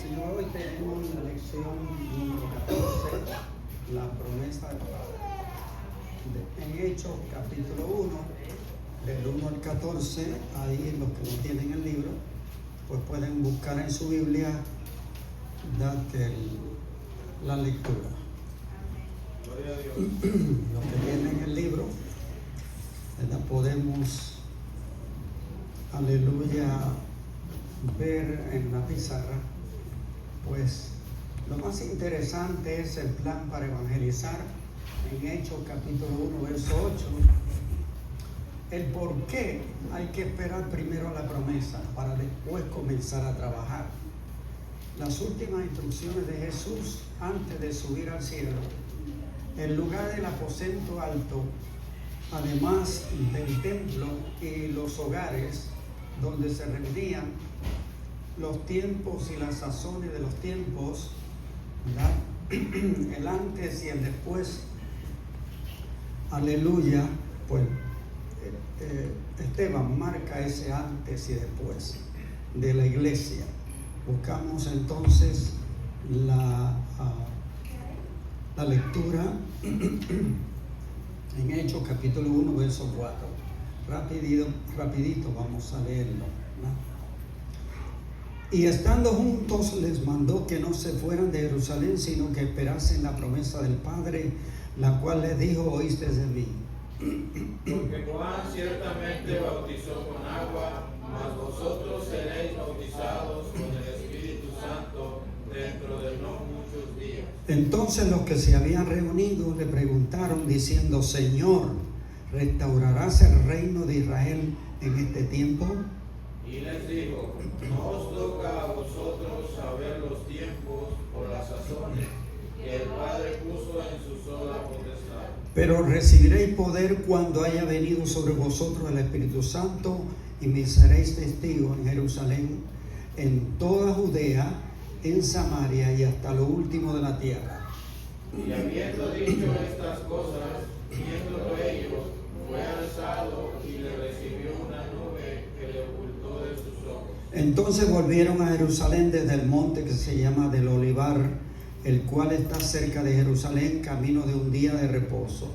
Señor, hoy tenemos la lección número 14, la promesa del Padre. En Hechos capítulo 1, del 1 al 14, ahí los que no tienen el libro, pues pueden buscar en su Biblia, date la lectura. Gloria a Dios. Los que tienen el libro, ¿verdad? Podemos, aleluya, ver en la pizarra. Pues lo más interesante es el plan para evangelizar en Hechos capítulo 1, verso 8. El por qué hay que esperar primero la promesa para después comenzar a trabajar. Las últimas instrucciones de Jesús antes de subir al cielo, el lugar del aposento alto, además del templo y los hogares donde se reunían, los tiempos y las sazones de los tiempos, ¿verdad? El antes y el después, aleluya. Pues Esteban marca ese antes y después de la iglesia. Buscamos entonces la lectura en Hechos capítulo 1, verso 4. Rapidito vamos a leerlo, ¿no? Y estando juntos les mandó que no se fueran de Jerusalén, sino que esperasen la promesa del Padre, la cual les dijo: oíste de mí. Porque Juan ciertamente bautizó con agua, mas vosotros seréis bautizados con el Espíritu Santo dentro de no muchos días. Entonces los que se habían reunido le preguntaron diciendo: Señor, ¿restaurarás el reino de Israel en este tiempo? Y les dijo: no os toca a vosotros saber los tiempos o las sazones que el Padre puso en su sola potestad. Pero recibiréis poder cuando haya venido sobre vosotros el Espíritu Santo, y me seréis testigos en Jerusalén, en toda Judea, en Samaria y hasta lo último de la tierra. Y habiendo dicho estas cosas, viéndolo ellos, fue alzado y le recibió una nube que le ocultó de sus ojos. Entonces volvieron a Jerusalén desde el monte que se llama del Olivar, el cual está cerca de Jerusalén, camino de un día de reposo.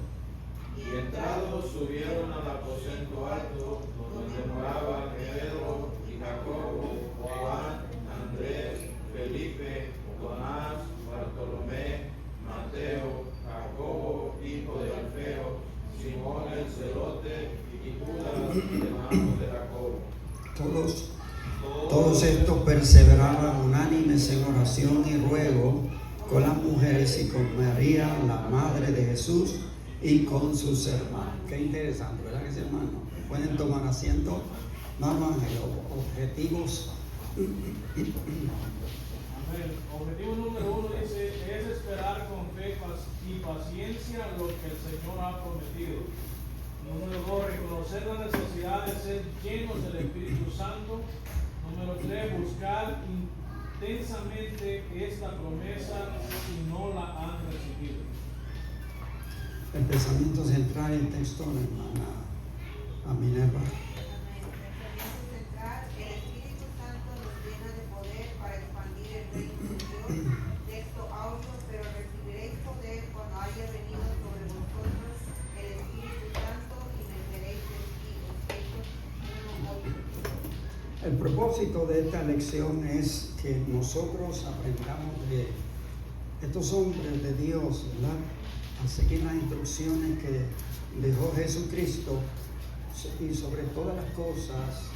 Y entrados subieron al aposento alto, donde moraban Pedro y Jacobo, Juan, Andrés, Felipe, Tomás, Bartolomé, Mateo, Jacobo, hijo de Alfeo, Simón el celote y Judas, hermano de Jacobo. Todos estos perseveraban unánimes en oración y ruego con las mujeres y con María, la madre de Jesús, y con sus hermanos. Qué interesante, ¿verdad que sí, hermano? Pueden tomar asiento. Vamos a objetivos. Amén. Objetivo número 1 dice: es esperar con fe y paciencia lo que el Señor ha prometido. Número 2, reconocer la necesidad de ser llenos del Espíritu Santo. Número 3, buscar intensamente esta promesa si no la han recibido. El pensamiento central y el texto de la hermana a Minerva. El Espíritu Santo nos llena de poder para expandir el reino de Dios. Texto audio: pero recibiréis poder cuando haya venido sobre vosotros el Espíritu Santo y me seréis testigos. Hechos 1:8. El propósito de esta lección es que nosotros aprendamos de estos hombres de Dios, ¿verdad?, a seguir las instrucciones que dejó Jesucristo, y sobre todas las cosas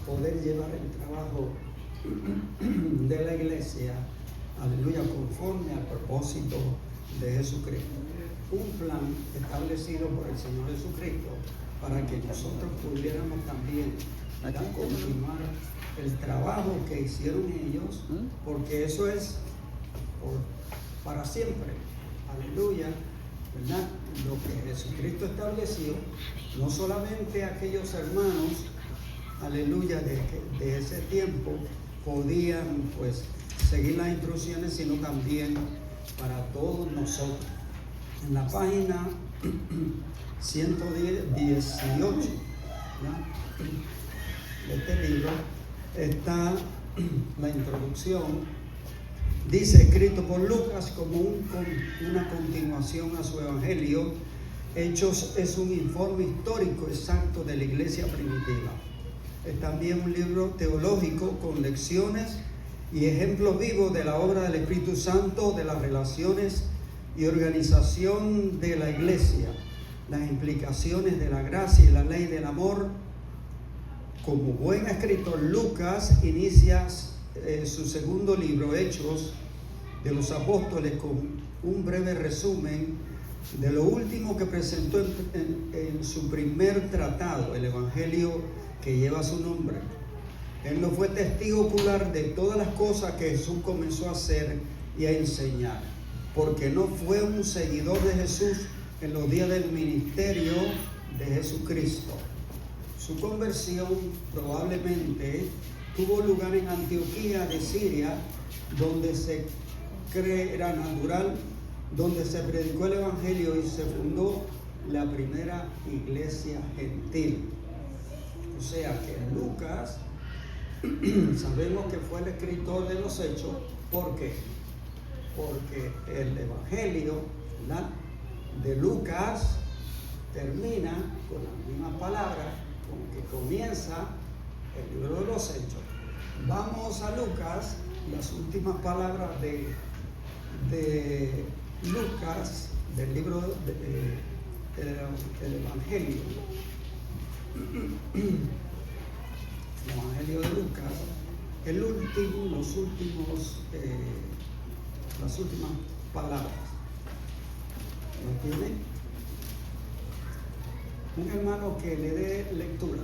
poder llevar el trabajo de la iglesia, aleluya, conforme al propósito de Jesucristo. Un plan establecido por el Señor Jesucristo para que nosotros pudiéramos también, ¿verdad?, continuar el trabajo que hicieron ellos, porque eso es para siempre. Aleluya, ¿verdad? Lo que Jesucristo estableció, no solamente aquellos hermanos, aleluya, de ese tiempo podían pues seguir las instrucciones, sino también para todos nosotros. En la página 118, ¿no?, de este libro está la introducción. Dice, escrito por Lucas como una continuación a su evangelio. Hechos es un informe histórico exacto de la iglesia primitiva. Es también un libro teológico con lecciones y ejemplos vivos de la obra del Espíritu Santo, de las relaciones y organización de la iglesia, las implicaciones de la gracia y la ley del amor. Como buen escritor, Lucas inicia su segundo libro, Hechos de los Apóstoles, con un breve resumen de lo último que presentó en su primer tratado, el Evangelio que lleva su nombre. Él no fue testigo ocular de todas las cosas que Jesús comenzó a hacer y a enseñar, porque no fue un seguidor de Jesús en los días del ministerio de Jesucristo. Su conversión probablemente tuvo lugar en Antioquía de Siria, donde se cree era natural, donde se predicó el Evangelio y se fundó la primera iglesia gentil. O sea que Lucas sabemos que fue el escritor de los Hechos. ¿Por qué? Porque el Evangelio, ¿verdad?, de Lucas termina con las mismas palabras con que comienza el libro de los Hechos. Vamos a Lucas, las últimas palabras de Lucas, del libro del Evangelio. El Evangelio de Lucas, las últimas palabras. ¿Lo tienen? Un hermano que le dé lectura,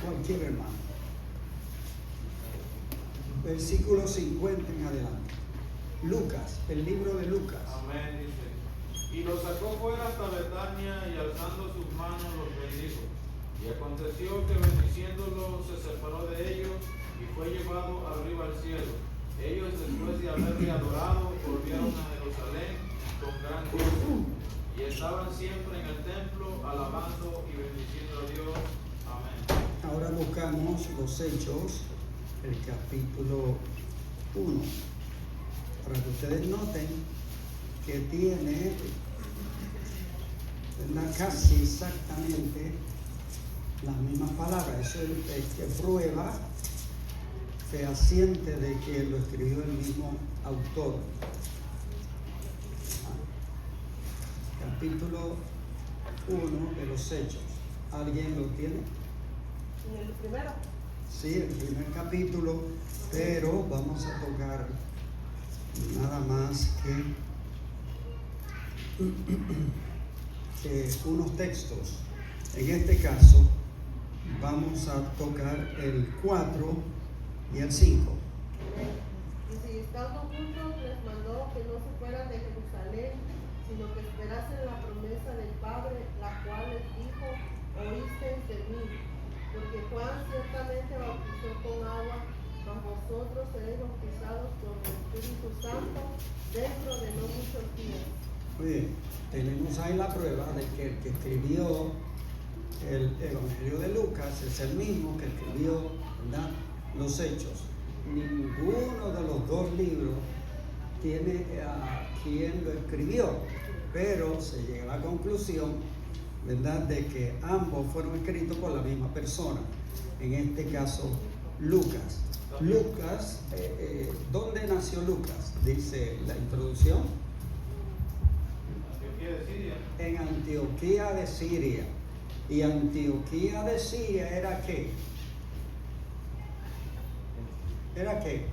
cualquier hermano. Versículo 50 en adelante. Lucas, el libro de Lucas. Amén, dice. Y los sacó fuera hasta Betania, y alzando sus manos los bendijo. Y aconteció que bendiciéndolos se separó de ellos y fue llevado arriba al cielo. Ellos, después de haberle adorado, volvieron a Jerusalén con gran gozo, y estaban siempre en el templo alabando y bendiciendo a Dios. Amén. Ahora buscamos los Hechos, el capítulo 1, para que ustedes noten que tiene, ¿verdad?, casi exactamente las mismas palabras. Eso es que prueba fehaciente de que lo escribió el mismo autor. Capítulo 1 de los Hechos. ¿Alguien lo tiene? En el primero. Sí, el primer capítulo, pero vamos a tocar nada más que unos textos. En este caso, vamos a tocar el 4 y el 5. Y si estando juntos les mandó que no se fueran de Jerusalén, sino que esperasen la promesa del Padre, la cual les dijo: oísteis de mí, porque Juan ciertamente bautizó con agua, mas vosotros seréis bautizados con el Espíritu Santo dentro de no muchos días. Muy bien, tenemos ahí la prueba de que el que escribió el Evangelio de Lucas es el mismo que escribió, ¿verdad?, los Hechos. Ninguno de los dos libros tiene a quien lo escribió, pero se llega a la conclusión, ¿verdad?, de que ambos fueron escritos por la misma persona, en este caso Lucas. Lucas, ¿dónde nació Lucas? Dice la introducción. Antioquía de Siria. En Antioquía de Siria. ¿Y Antioquía de Siria era qué? ¿Era qué?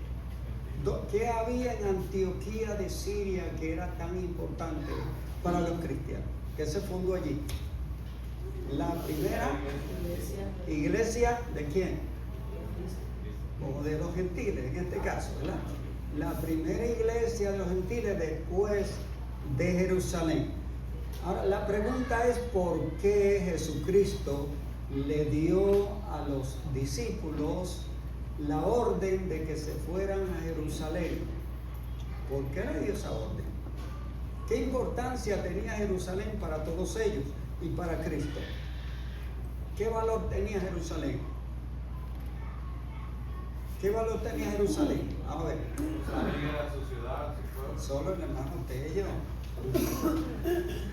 ¿Qué había en Antioquía de Siria que era tan importante para los cristianos? ¿Qué se fundó allí? La primera iglesia ¿de quién? O de los gentiles, en este caso, ¿verdad? La primera iglesia de los gentiles después de Jerusalén. Ahora, la pregunta es ¿por qué Jesucristo le dio a los discípulos la orden de que se fueran a Jerusalén? ¿Por qué le dio esa orden? ¿Qué importancia tenía Jerusalén para todos ellos y para Cristo? ¿Qué valor tenía Jerusalén? ¿Qué valor tenía Jerusalén? A ver. Jerusalén era su ciudad, su pueblo. Solo el hermano Tello.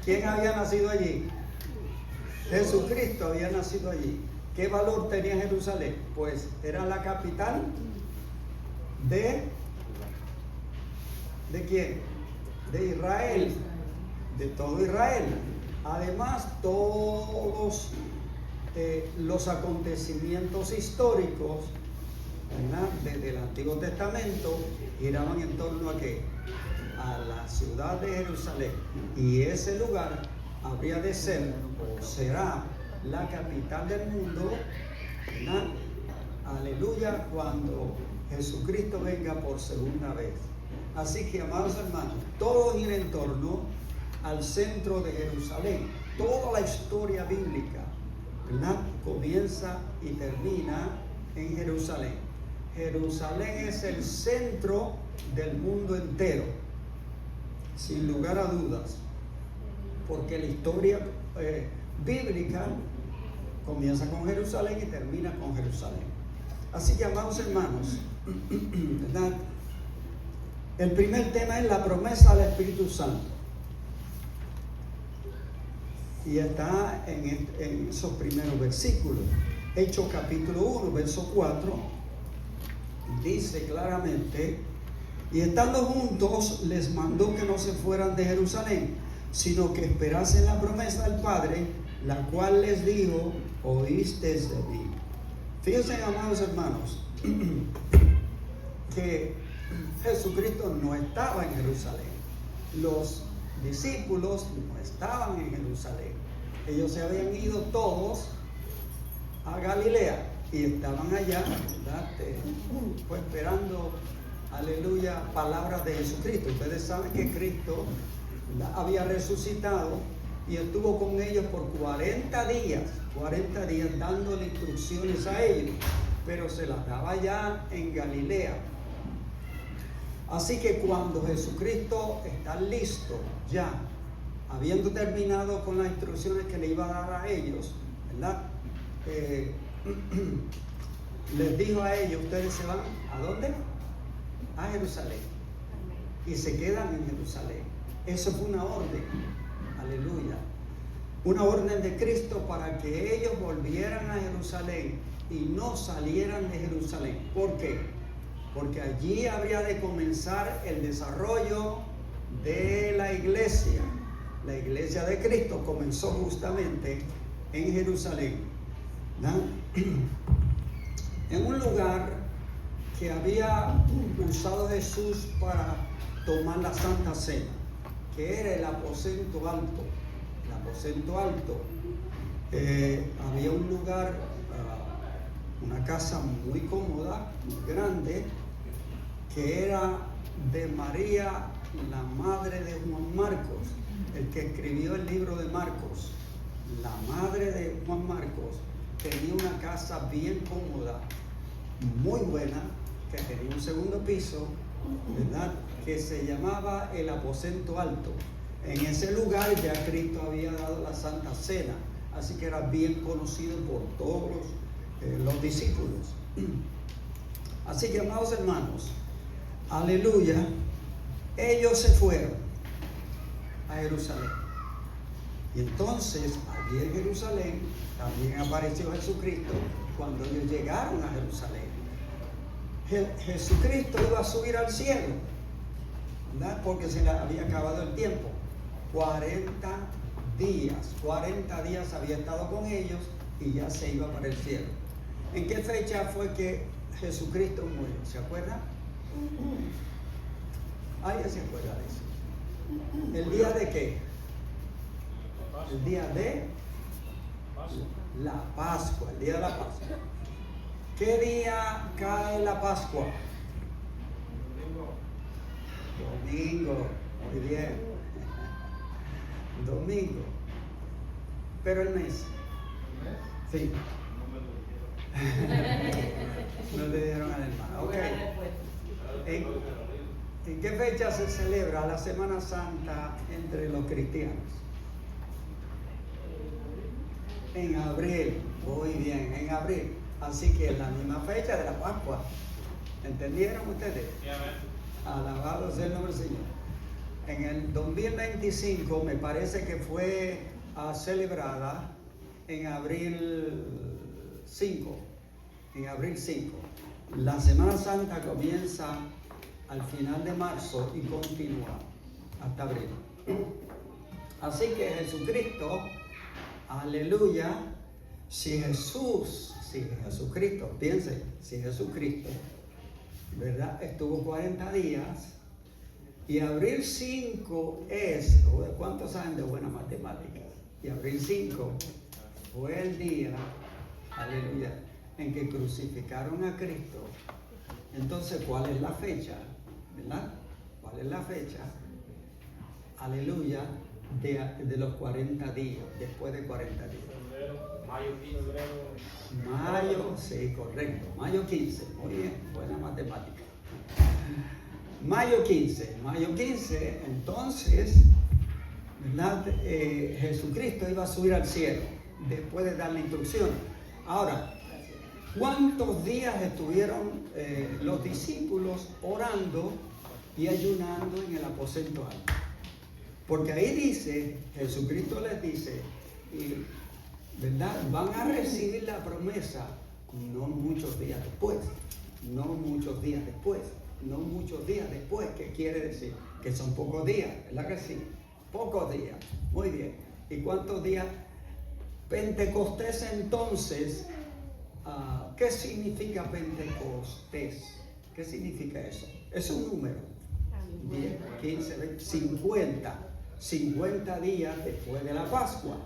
¿Quién había nacido allí? Jesucristo había nacido allí. ¿Qué valor tenía Jerusalén? Pues era la capital ¿de quién? De Israel, de todo Israel. Además, todos los acontecimientos históricos, ¿verdad?, desde el Antiguo Testamento giraban en torno a ¿qué? A la ciudad de Jerusalén. Y ese lugar habría de ser o será la capital del mundo, ¿verdad? Aleluya, cuando Jesucristo venga por segunda vez. Así que, amados hermanos, todo gira en torno al centro de Jerusalén. Toda la historia bíblica, ¿verdad?, comienza y termina en Jerusalén. Jerusalén es el centro del mundo entero, sin lugar a dudas, porque la historia bíblica comienza con Jerusalén y termina con Jerusalén. Así que, amados hermanos, ¿verdad?, el primer tema es la promesa del Espíritu Santo. Y está en esos primeros versículos. Hechos capítulo 1, verso 4, dice claramente: y estando juntos les mandó que no se fueran de Jerusalén, sino que esperasen la promesa del Padre, la cual les dijo: oísteis de mí. Fíjense, amados hermanos, que Jesucristo no estaba en Jerusalén. Los discípulos no estaban en Jerusalén. Ellos se habían ido todos a Galilea y estaban allá, ¿verdad?, pues esperando, aleluya, palabras de Jesucristo. Ustedes saben que Cristo, ¿verdad?, había resucitado y estuvo con ellos por 40 días dándole instrucciones a ellos, pero se las daba ya en Galilea. Así que cuando Jesucristo está listo, ya habiendo terminado con las instrucciones que le iba a dar a ellos, ¿verdad?, les dijo a ellos: ustedes se van, ¿a dónde? A Jerusalén. Y se quedan en Jerusalén. Eso fue una orden, aleluya, una orden de Cristo para que ellos volvieran a Jerusalén y no salieran de Jerusalén. ¿Por qué? Porque allí habría de comenzar el desarrollo de la iglesia. La iglesia de Cristo comenzó justamente en Jerusalén, ¿no?, en un lugar que había usado Jesús para tomar la Santa Cena, que era el aposento alto. El aposento alto, había un lugar, una casa muy cómoda, muy grande, que era de María, la madre de Juan Marcos, el que escribió el libro de Marcos. La madre de Juan Marcos tenía una casa bien cómoda, muy buena, que tenía un segundo piso, ¿verdad?, que se llamaba el aposento alto. En ese lugar ya Cristo había dado la Santa Cena, así que era bien conocido por todos los discípulos. Así que, amados hermanos, aleluya, ellos se fueron a Jerusalén. Y entonces, allí en Jerusalén, también apareció Jesucristo cuando ellos llegaron a Jerusalén. Jesucristo iba a subir al cielo, ¿verdad?, porque se le había acabado el tiempo. 40 días había estado con ellos y ya se iba para el cielo. ¿En qué fecha fue que Jesucristo murió? ¿Se acuerdan? ¿Alguien se acuerda de eso? ¿El día de qué? El día de la Pascua, el día de la Pascua. ¿Qué día cae la Pascua? Domingo. Muy bien. Domingo. Pero el mes. Sí. No le dieron al hermano. Ok. ¿En qué fecha se celebra la Semana Santa entre los cristianos? En abril, muy bien, en abril. Así que es la misma fecha de la Pascua. ¿Entendieron ustedes? Alabado sea el nombre del Señor. En el 2025 me parece que fue celebrada en abril 5. En abril 5. La Semana Santa comienza al final de marzo y continúa hasta abril. Así que Jesucristo, aleluya, si Jesucristo, piense, si Jesucristo, ¿verdad? Estuvo 40 días y abril 5 es, ¿cuántos saben de buena matemática? Y abril 5 fue el día, aleluya, en que crucificaron a Cristo. Entonces, ¿cuál es la fecha? ¿Verdad? ¿Cuál es la fecha? Aleluya, de los 40 días, después de 40 días. Mayo, sí, correcto. Mayo 15, muy bien, buena matemática. Mayo 15, entonces, ¿verdad? Jesucristo iba a subir al cielo después de dar la instrucción. Ahora, ¿cuántos días estuvieron los discípulos orando y ayunando en el aposento alto? Porque ahí dice, Jesucristo les dice, ¿verdad? Van a recibir la promesa no muchos días después, ¿qué quiere decir? Que son pocos días, ¿verdad que sí? Pocos días, muy bien. ¿Y cuántos días? Pentecostés entonces, ¿qué significa Pentecostés? ¿Qué significa eso? Es un número. 10, 15, 20, 50 días después de la Pascua.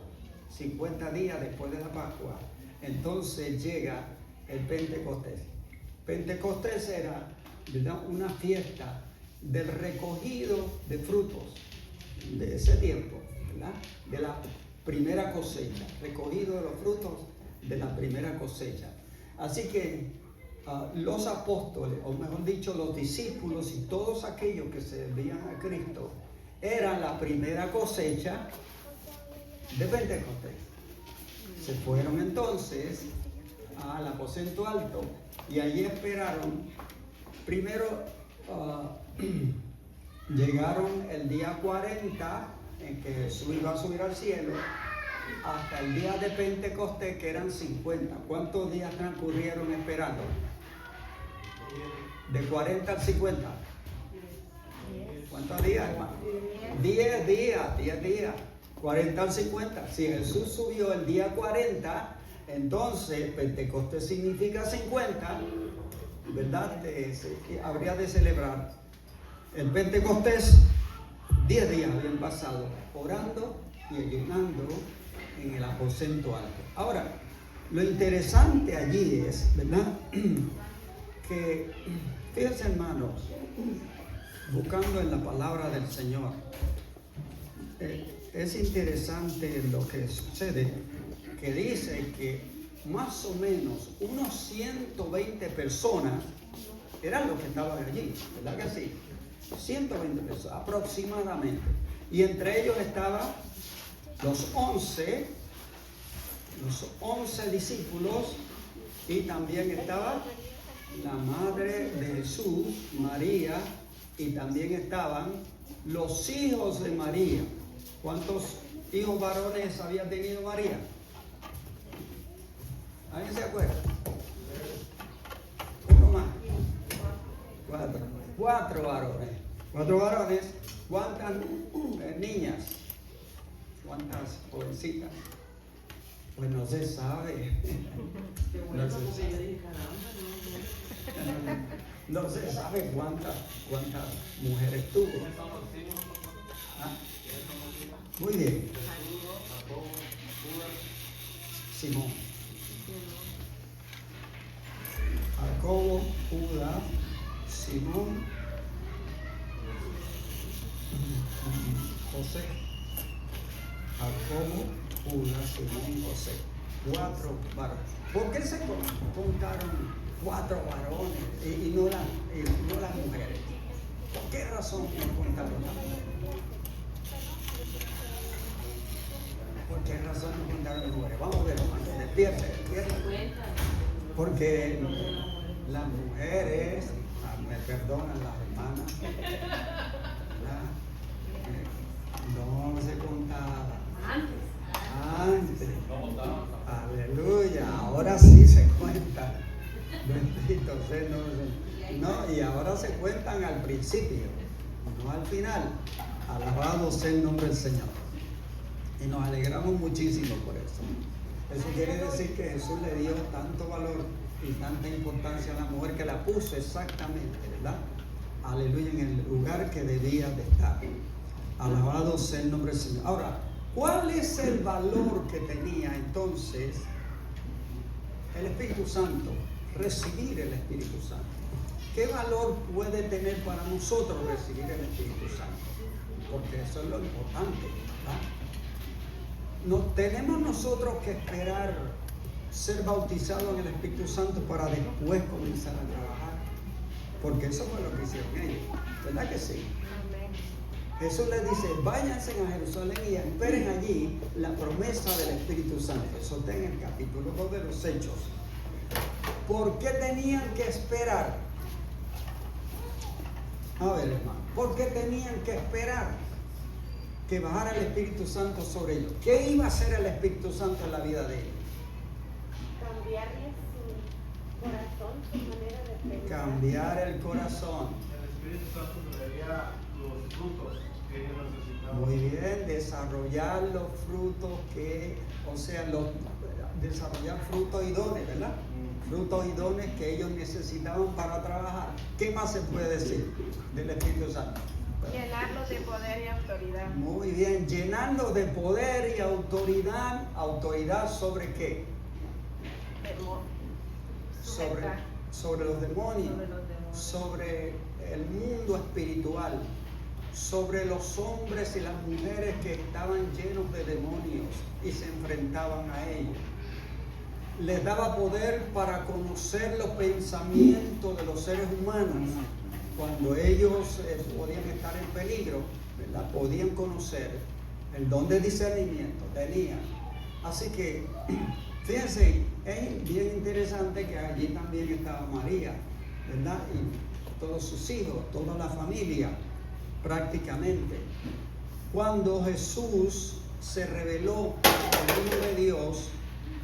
50 días después de la Pascua. Entonces llega el Pentecostés. Pentecostés era, ¿verdad?, una fiesta del recogido de frutos de ese tiempo, ¿verdad? De la primera cosecha, recogido de los frutos de la primera cosecha. Así que los apóstoles, o mejor dicho, los discípulos y todos aquellos que servían a Cristo, eran la primera cosecha de Pentecostés. Se fueron entonces al aposento alto y allí esperaron. Primero llegaron el día 40 en que Jesús iba a subir al cielo, hasta el día de Pentecostés, que eran 50. ¿Cuántos días transcurrieron esperando? De 40 al 50. ¿Cuántos días, hermano? 10 días. 40 al 50. Si Jesús subió el día 40, entonces Pentecostés significa 50, ¿verdad? Habría de celebrar el Pentecostés. 10 días habían pasado orando y ayunando en el aposento alto. Ahora, lo interesante allí es, ¿verdad?, que, fíjense, hermanos, buscando en la palabra del Señor, es interesante lo que sucede, que dice que más o menos unos 120 personas eran los que estaban allí, ¿verdad que sí? 120 personas aproximadamente. Y entre ellos estaban los 11 discípulos, y también estaba la madre de Jesús, María, y también estaban los hijos de María. ¿Cuántos hijos varones había tenido María? ¿Alguien se acuerda? Uno más. 4 varones. 4 varones. ¿Cuántas niñas? ¿Cuántas jovencitas? Pues no se sabe. No se sabe cuántas mujeres tuvo. ¿Ah? Muy bien. Simón, Jacobo, Judas, Simón, José. Jacobo, Judas, Simón, José. 4 varones. ¿Por qué se contaron 4 varones y no las mujeres? ¿Por qué razón no contaron las mujeres? ¿Por qué razón no contaron las mujeres? Vamos a ver, despierta. Porque las mujeres, me perdonan las hermanas, ¿verdad? No se contaba. Antes. Aleluya, ahora sí se cuentan. Bendito sea el nombre del Señor. No, y ahora se cuentan al principio, no al final. Alabado sea el nombre del Señor. Y nos alegramos muchísimo por eso. Eso quiere decir que Jesús le dio tanto valor y tanta importancia a la mujer que la puso exactamente, ¿verdad? Aleluya, en el lugar que debía de estar. Alabado sea el nombre del Señor. Ahora, ¿cuál es el valor que tenía entonces el Espíritu Santo? Recibir el Espíritu Santo. ¿Qué valor puede tener para nosotros recibir el Espíritu Santo? Porque eso es lo importante, ¿verdad? No tenemos nosotros que esperar ser bautizados en el Espíritu Santo para después comenzar a trabajar, porque eso fue lo que hicieron ellos, ¿verdad que sí? Jesús les dice, váyanse a Jerusalén y esperen allí la promesa del Espíritu Santo. Eso está en el capítulo 2 de los Hechos. ¿Por qué tenían que esperar? A ver, hermano, ¿por qué tenían que esperar que bajara el Espíritu Santo sobre ellos? ¿Qué iba a hacer el Espíritu Santo en la vida de ellos? Cambiarles su corazón, su manera de pensar. Cambiar el corazón. El Espíritu Santo traería los frutos que ellos necesitaban. Muy bien, desarrollar los frutos desarrollar frutos y dones, ¿verdad? Frutos y dones que ellos necesitaban para trabajar. ¿Qué más se puede decir del Espíritu Santo? Llenarlos de poder y autoridad. Muy bien, llenando de poder y autoridad. ¿Autoridad sobre qué? Sobre los demonios, sobre el mundo espiritual, sobre los hombres y las mujeres que estaban llenos de demonios y se enfrentaban a ellos. Les daba poder para conocer los pensamientos de los seres humanos. Cuando ellos podían estar en peligro, ¿verdad? Podían conocer el don de discernimiento, tenían. Así que, fíjense, es bien interesante que allí también estaba María, ¿verdad? Y todos sus hijos, toda la familia, prácticamente. Cuando Jesús se reveló como Hijo de Dios,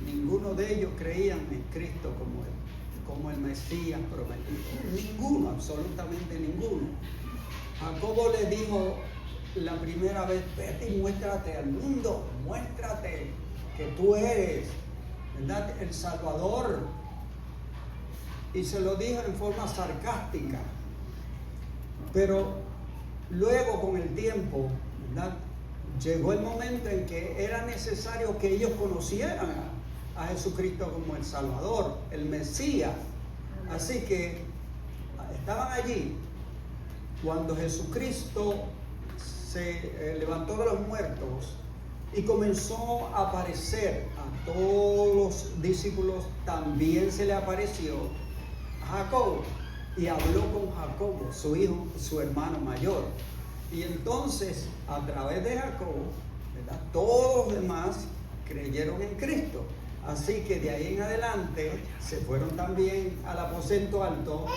ninguno de ellos creían en Cristo como el Mesías prometido. Ninguno, absolutamente ninguno. Jacobo le dijo la primera vez, vete y muéstrate al mundo, muéstrate que tú eres, ¿verdad?, el Salvador. Y se lo dijo en forma sarcástica. Pero luego, con el tiempo, ¿verdad?, llegó el momento en que era necesario que ellos conocieran a Jesucristo como el Salvador, el Mesías. Así que estaban allí cuando Jesucristo se levantó de los muertos y comenzó a aparecer a todos los discípulos. También se le apareció a Jacobo y habló con Jacobo, su hijo, su hermano mayor. Y entonces, a través de Jacobo, ¿verdad?, todos los demás creyeron en Cristo. Así que de ahí en adelante se fueron también al aposento alto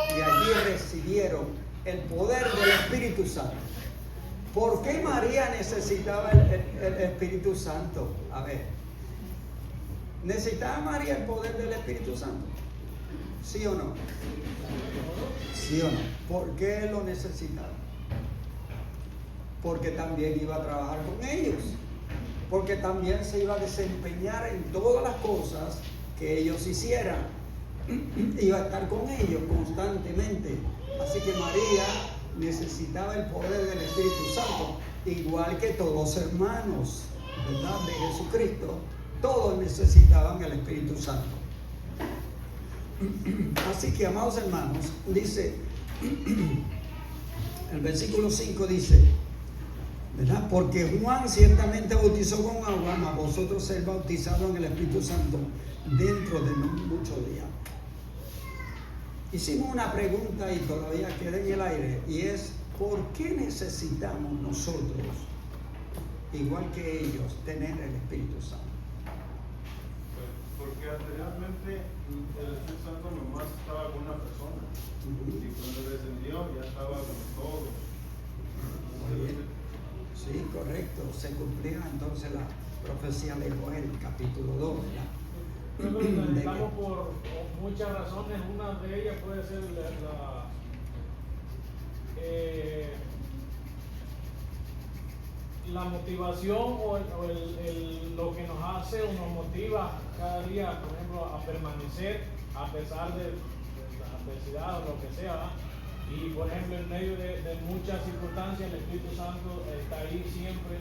y allí recibieron el poder del Espíritu Santo. ¿Por qué María necesitaba el Espíritu Santo? A ver, ¿necesitaba María el poder del Espíritu Santo? ¿Sí o no? ¿Sí o no? ¿Por qué lo necesitaba? Porque también iba a trabajar con ellos. Porque también se iba a desempeñar en todas las cosas que ellos hicieran. Iba a estar con ellos constantemente. Así que María necesitaba el poder del Espíritu Santo, igual que todos los hermanos, ¿verdad?, de Jesucristo. Todos necesitaban el Espíritu Santo. Así que, amados hermanos, dice, el versículo 5 dice, ¿verdad?, porque Juan ciertamente bautizó con agua, mas vosotros seréis bautizados en el Espíritu Santo dentro de muchos días. Hicimos una pregunta y todavía queda en el aire, y es, ¿por qué necesitamos nosotros igual que ellos, tener el Espíritu Santo? Porque anteriormente el Espíritu Santo nomás estaba con una persona y cuando descendió ya estaba con todos. Muy bien. Sí, correcto. Se cumplió entonces la profecía de Joel, capítulo 2. Creo que lo necesitamos por muchas razones. Una de ellas puede ser la motivación o lo que nos hace o nos motiva cada día, por ejemplo, a permanecer a pesar de la adversidad o lo que sea, ¿verdad? Y por ejemplo, en medio de muchas circunstancias, el Espíritu Santo está ahí siempre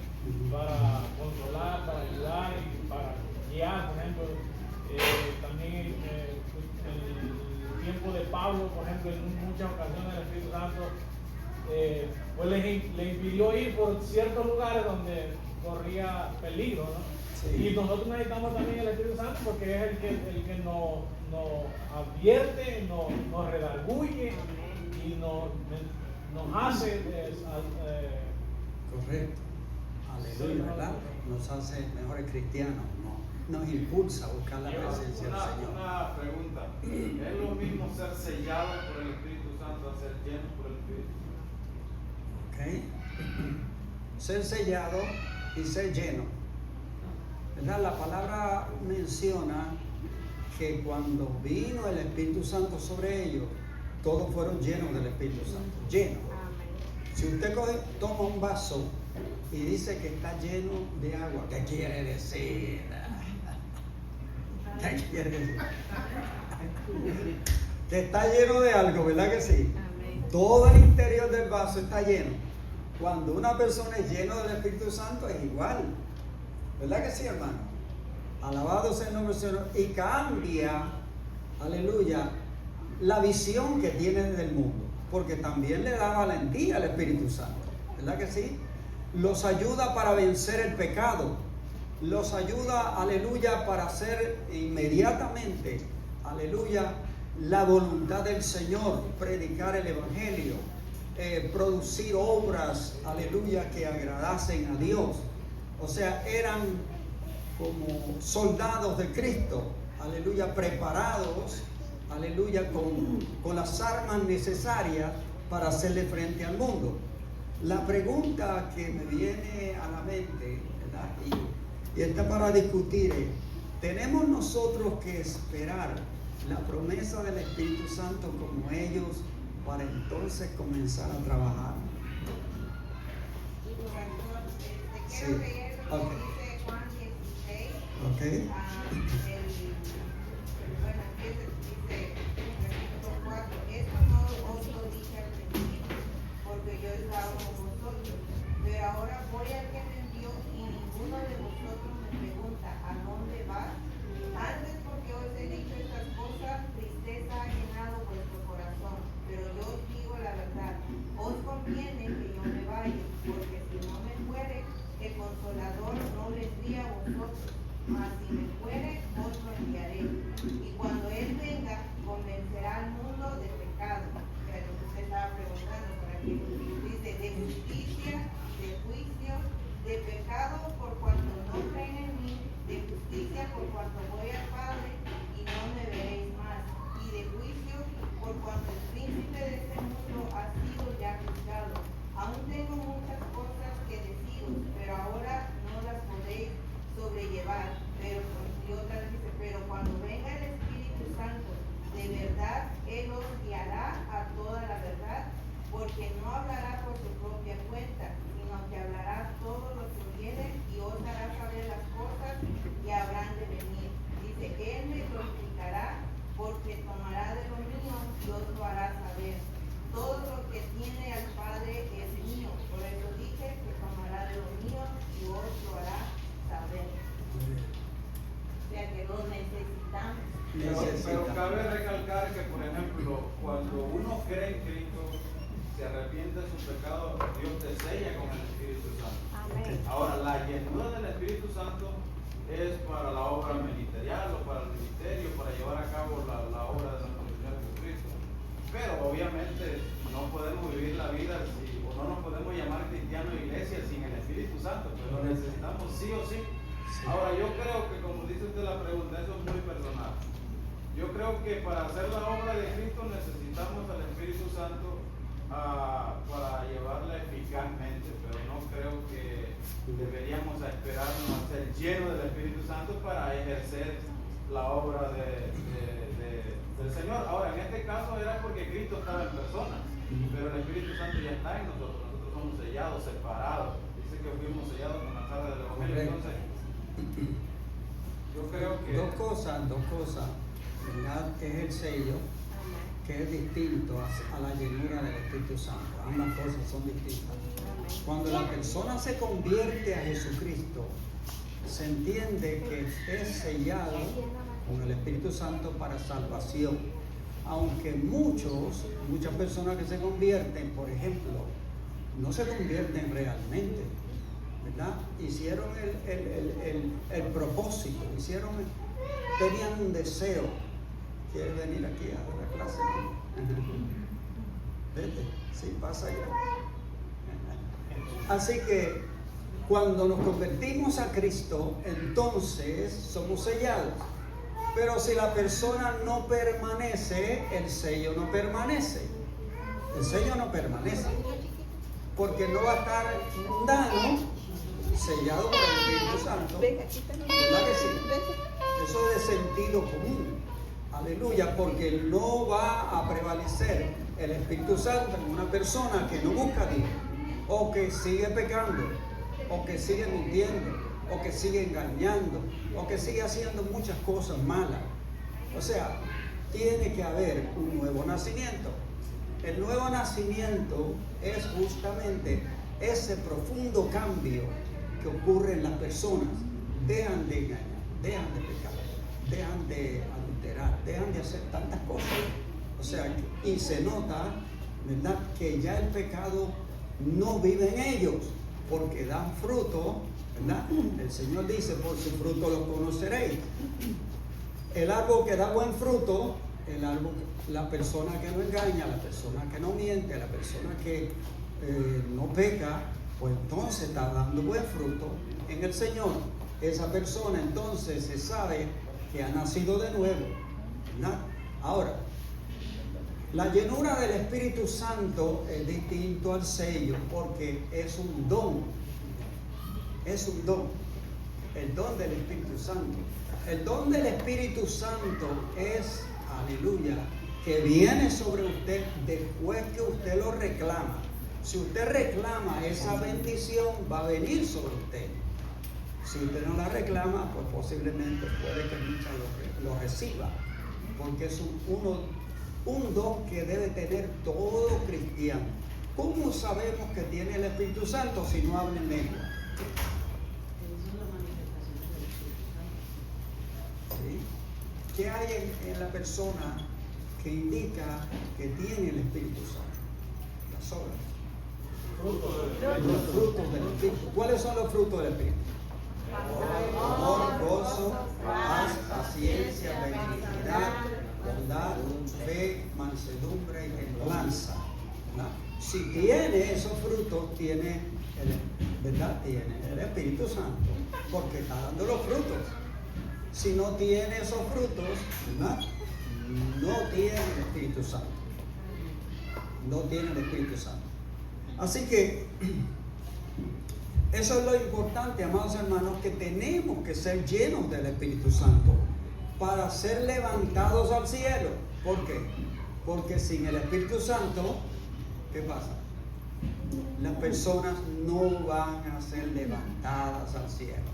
para consolar, para ayudar y para guiar. Por ejemplo, también el tiempo de Pablo, por ejemplo, en muchas ocasiones el Espíritu Santo pues le impidió ir por ciertos lugares donde corría peligro, ¿no? Sí. Y nosotros necesitamos también el Espíritu Santo porque es el que nos advierte, nos redarguye y nos hace correcto, aleluya, ¿verdad? Nos hace mejores cristianos, nos impulsa a buscar la presencia del Señor. Una pregunta, ¿es lo mismo ser sellado por el Espíritu Santo a ser lleno por el Espíritu? Ok, ser sellado y ser lleno, ¿verdad? La palabra menciona que cuando vino el Espíritu Santo sobre ellos, todos fueron llenos del Espíritu Santo, llenos. Si usted toma un vaso y dice que está lleno de agua, ¿qué quiere decir? ¿Qué quiere decir? Que está lleno de algo, ¿verdad que sí? Todo el interior del vaso está lleno. Cuando una persona es llena del Espíritu Santo es igual, ¿verdad que sí, hermano? Alabado sea el nombre del Señor. Y cambia, aleluya, la visión que tiene del mundo, porque también le da valentía al Espíritu Santo, ¿verdad que sí? Los ayuda para vencer el pecado, los ayuda, aleluya, para hacer inmediatamente, aleluya, la voluntad del Señor, predicar el Evangelio, producir obras, aleluya, que agradasen a Dios. O sea, eran como soldados de Cristo, aleluya, preparados, aleluya, con las armas necesarias para hacerle frente al mundo. La pregunta que me viene a la mente, ¿verdad? Y está para discutir es, ¿tenemos nosotros que esperar la promesa del Espíritu Santo como ellos para entonces comenzar a trabajar? Sí. Quiero leer lo que dice Juan 16. Okay. Bueno, dice versículo 4, esto no os lo dije al principio, porque yo estaba con vosotros, pero ahora voy al que me envió y ninguno de vosotros me pregunta, ¿a dónde vas? Antes porque os he dicho estas cosas, tristeza ha llenado vuestro corazón, pero yo os digo la verdad, os conviene que yo me vaya, porque si no me fuere, el Consolador no vendría a vosotros, mas si me fuere, os lo enviaré. Y cuando Él venga, convencerá al mundo de pecado. O sea, lo que usted estaba preguntando, para que dice de justicia, de juicio, de pecado por cuanto no creen en mí, de justicia por cuanto voy al Padre y no me veréis más, y de juicio por cuanto el príncipe de este mundo ha sido ya juzgado. Aún tengo muchas cosas que deciros, pero ahora no las podéis sobrellevar. Y otra vez dice, pero cuando venga el Espíritu Santo, de verdad, Él os guiará a toda la verdad, porque no hablará por su propia cuenta, sino que hablará todo lo que oyere y os hará saber las cosas que habrán de venir. Dice, Él me glorificará, porque tomará de lo mío y os lo hará saber. Todo lo que tiene al Padre es mío, por eso dije que tomará de lo mío y os lo hará saber. O sea que lo necesitamos. Pero cabe recalcar que, por ejemplo, cuando uno cree en Cristo, se arrepiente de su pecado, Dios te sella con el Espíritu Santo. Amén. Ahora, la llenura del Espíritu Santo es para la obra ministerial o para el ministerio, para llevar a cabo la obra de nuestro Señor Jesucristo. Pero obviamente no podemos vivir la vida o no no nos podemos llamar cristianos iglesia sin el Espíritu Santo, pero lo necesitamos sí o sí. Ahora yo creo que, como dice usted la pregunta, eso es muy personal. Yo creo que para hacer la obra de Cristo necesitamos al Espíritu Santo para llevarla eficazmente, pero no creo que deberíamos esperarnos a ser llenos del Espíritu Santo para ejercer la obra del Señor. Ahora, en este caso era porque Cristo estaba en persona, pero el Espíritu Santo ya está en nosotros. Nosotros somos sellados, separados. Dice que fuimos sellados con la sangre del Evangelio. Entonces, yo creo que dos cosas, ¿verdad? Que es el sello, que es distinto a la llenura del Espíritu Santo. Ambas cosas son distintas. Cuando la persona se convierte a Jesucristo, se entiende que es sellado con el Espíritu Santo para salvación. Aunque muchas personas que se convierten, por ejemplo, no se convierten realmente, ¿verdad? Hicieron el propósito, tenían un deseo. ¿Quieres venir aquí a la clase? Vete, sí, pasa allá. Así que cuando nos convertimos a Cristo, entonces somos sellados. Pero si la persona no permanece, el sello no permanece. El sello no permanece. Porque no va a estar mundano, sellado por el Espíritu Santo. ¿Verdad que sí? Eso es de sentido común. Aleluya, porque no va a prevalecer el Espíritu Santo en una persona que no busca a Dios, o que sigue pecando, o que sigue mintiendo, o que sigue engañando, o que sigue haciendo muchas cosas malas. O sea, tiene que haber un nuevo nacimiento. El nuevo nacimiento es justamente ese profundo cambio que ocurre en las personas. Dejan de engañar, dejan de pecar, dejan de adulterar, dejan de hacer tantas cosas. O sea, y se nota, ¿verdad?, que ya el pecado no vive en ellos, porque dan fruto, ¿verdad? El Señor dice, por su fruto lo conoceréis. El árbol que da buen fruto, la persona que no engaña, la persona que no miente, la persona que no peca, pues entonces está dando buen fruto en el Señor. Esa persona entonces se sabe que ha nacido de nuevo, ¿verdad? Ahora, la llenura del Espíritu Santo es distinto al sello porque es un don. Es un don. El don del Espíritu Santo. El don del Espíritu Santo es, aleluya, que viene sobre usted después que usted lo reclama. Si usted reclama esa bendición, va a venir sobre usted. Si usted no la reclama, pues posiblemente puede que nunca lo reciba. Porque es un don que debe tener todo cristiano. ¿Cómo sabemos que tiene el Espíritu Santo si no habla en lengua? ¿Sí? ¿Qué hay en la persona que indica que tiene el Espíritu Santo? Las obras. Los frutos del Espíritu. ¿Cuáles son los frutos del Espíritu? Amor, gozo, paz, paciencia, benignidad, bondad, fe, mansedumbre y templanza. ¿Verdad? Si tiene esos frutos, tiene el Espíritu Santo, porque está dando los frutos. Si no tiene esos frutos, ¿verdad?, no tiene el Espíritu Santo. No tiene el Espíritu Santo. Así que eso es lo importante, amados hermanos, que tenemos que ser llenos del Espíritu Santo para ser levantados al cielo. ¿Por qué? Porque sin el Espíritu Santo, ¿qué pasa? Las personas no van a ser levantadas al cielo.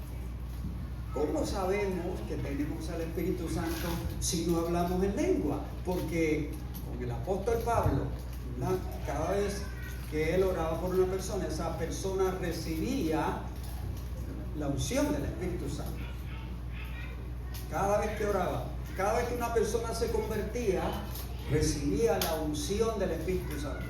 ¿Cómo sabemos que tenemos al Espíritu Santo si no hablamos en lengua? Porque con el apóstol Pablo, ¿verdad?, cada vez que él oraba por una persona, esa persona recibía la unción del Espíritu Santo. Cada vez que oraba, cada vez que una persona se convertía, recibía la unción del Espíritu Santo.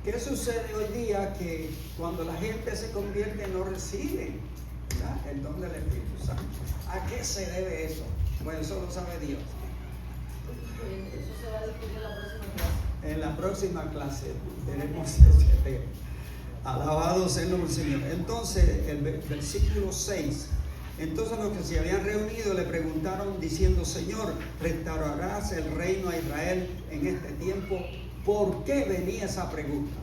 ¿Qué sucede hoy día? Que cuando la gente se convierte no reciben, ¿verdad?, el don del Espíritu Santo. ¿A qué se debe eso? Bueno, eso lo sabe Dios. Eso se va a discutir en la próxima clase. En la próxima clase tenemos ese tema. Alabado sea el nombre del Señor. Entonces, el versículo 6. Entonces los que se habían reunido le preguntaron diciendo: Señor, ¿restaurarás el reino a Israel en este tiempo? ¿Por qué venía esa pregunta?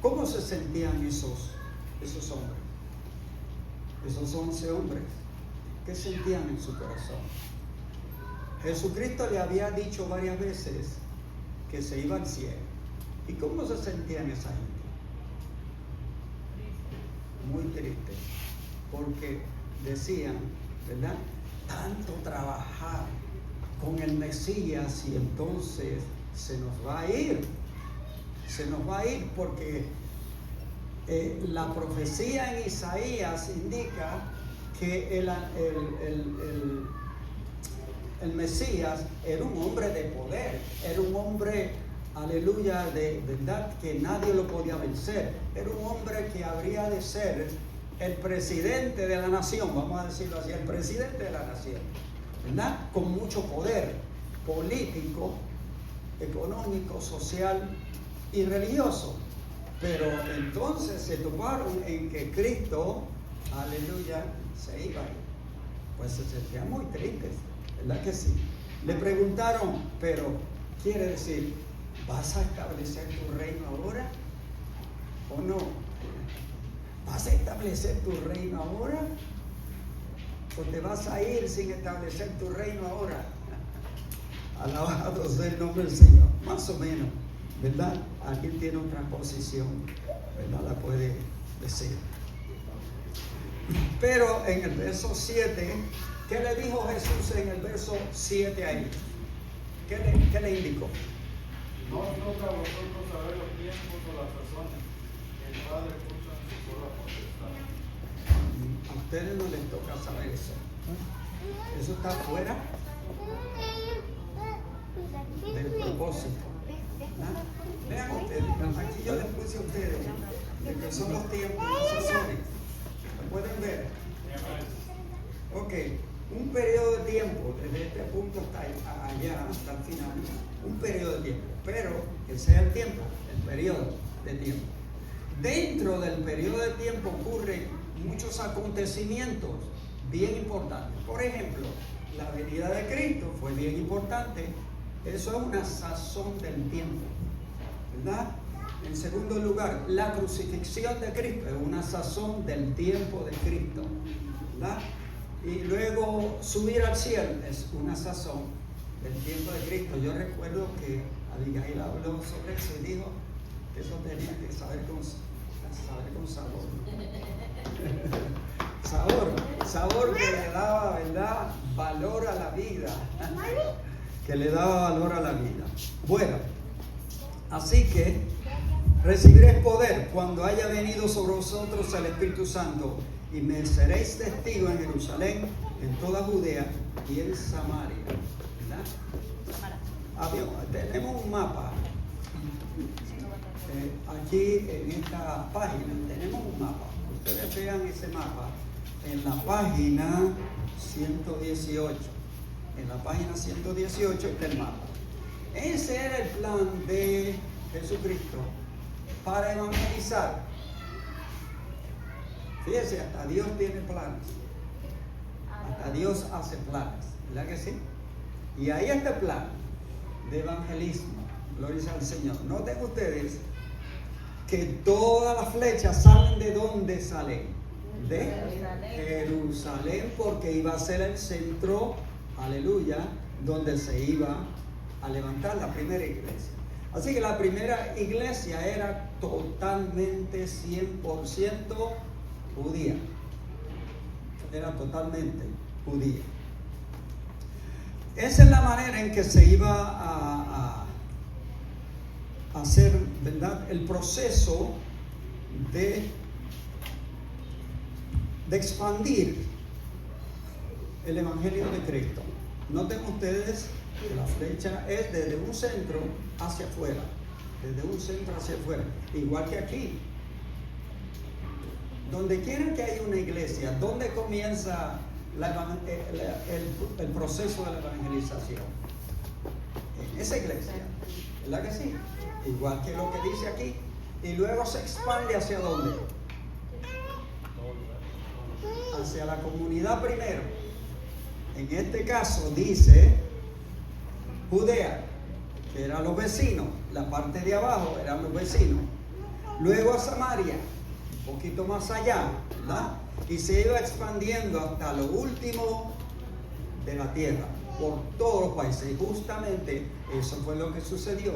¿Cómo se sentían esos hombres? Esos 11 hombres. ¿Qué sentían en su corazón? Jesucristo le había dicho varias veces que se iba al cielo. ¿Y cómo se sentían esa gente? Muy triste, porque decían, ¿verdad? Tanto trabajar con el Mesías y entonces se nos va a ir. Se nos va a ir porque la profecía en Isaías indica que el Mesías era un hombre de poder, era un hombre, aleluya, de verdad, que nadie lo podía vencer. Era un hombre que habría de ser el presidente de la nación, vamos a decirlo así, el presidente de la nación, ¿verdad? Con mucho poder político, económico, social y religioso. Pero entonces se toparon en que Cristo, aleluya, se iba a ir. Pues se sentían muy tristes, ¿verdad que sí? Le preguntaron, pero quiere decir, ¿vas a establecer tu reino ahora o no? ¿Vas a establecer tu reino ahora o te vas a ir sin establecer tu reino ahora? Alabado sea el nombre del Señor. Más o menos, ¿verdad? Alguien tiene otra posición, ¿verdad? La puede decir. Pero en el verso 7, ¿qué le dijo Jesús en el verso 7 ahí? ¿Qué le indicó? No os toca a vosotros saber los tiempos o las razones que el Padre puso en su sola potestad. A ustedes no les toca saber eso. Eso está fuera del propósito. ¿Verdad? Vean ustedes, aquí yo les puse a ustedes de que son los tiempos y las razones. ¿Lo pueden ver? Ok, un periodo de tiempo, desde este punto hasta allá, hasta el final, un periodo de tiempo. Pero ese es el tiempo, el periodo de tiempo. Dentro del periodo de tiempo ocurren muchos acontecimientos bien importantes. Por ejemplo, la venida de Cristo fue bien importante. Eso es una sazón del tiempo, ¿verdad? En segundo lugar, la crucifixión de Cristo es una sazón del tiempo de Cristo, ¿verdad? Y luego subir al cielo es una sazón del tiempo de Cristo. Yo recuerdo que Abigail habló sobre eso y dijo que eso tenía que saber con sabor. Sabor que le daba, ¿verdad?, valor a la vida. Que le daba valor a la vida. Bueno, así que recibiréis poder cuando haya venido sobre vosotros el Espíritu Santo, y me seréis testigos en Jerusalén, en toda Judea y en Samaria. ¿Verdad? Tenemos un mapa. Aquí en esta página tenemos un mapa. Ustedes vean ese mapa en la página 118. En la página 118 está el mapa. Ese era el plan de Jesucristo para evangelizar. Fíjense, hasta Dios tiene planes. Hasta Dios hace planes. ¿Verdad que sí? Y ahí está el plan de evangelismo. Gloria al Señor. Noten ustedes que todas las flechas salen de dónde salen. De Jerusalén, porque iba a ser el centro, aleluya, donde se iba a levantar la primera iglesia. Así que la primera iglesia era totalmente 100% judía. Era totalmente judía. Esa es la manera en que se iba a hacer, ¿verdad?, el proceso de expandir el Evangelio de Cristo. Noten ustedes que la flecha es desde un centro hacia afuera, desde un centro hacia afuera, igual que aquí. Donde quiera que haya una iglesia, ¿dónde comienza el proceso de la evangelización? En esa iglesia, ¿verdad que sí? Igual que lo que dice aquí, y luego se expande hacia dónde? Hacia la comunidad primero. En este caso dice Judea, que eran los vecinos, la parte de abajo eran los vecinos. Luego a Samaria, un poquito más allá, ¿verdad? Y se iba expandiendo hasta lo último de la tierra, por todos los países. Y justamente eso fue lo que sucedió.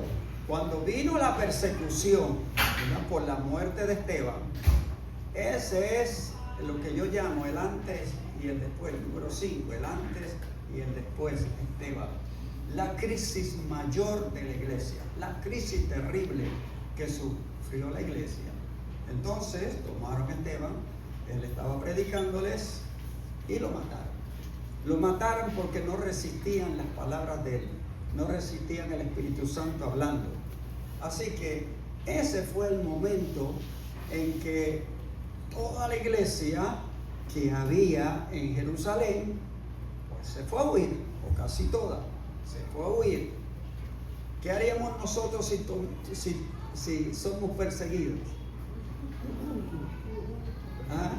Cuando vino la persecución, ¿verdad?, por la muerte de Esteban, ese es lo que yo llamo el antes y el después, el número 5, el antes y el después de Esteban. La crisis mayor de la iglesia, la crisis terrible que sufrió la iglesia. Entonces tomaron a Esteban, él estaba predicándoles y lo mataron. Lo mataron porque no resistían las palabras de él, no resistían el Espíritu Santo hablando. Así que ese fue el momento en que toda la iglesia que había en Jerusalén, pues se fue a huir, o casi toda, se fue a huir. ¿Qué haríamos nosotros si somos perseguidos? ¿Ah?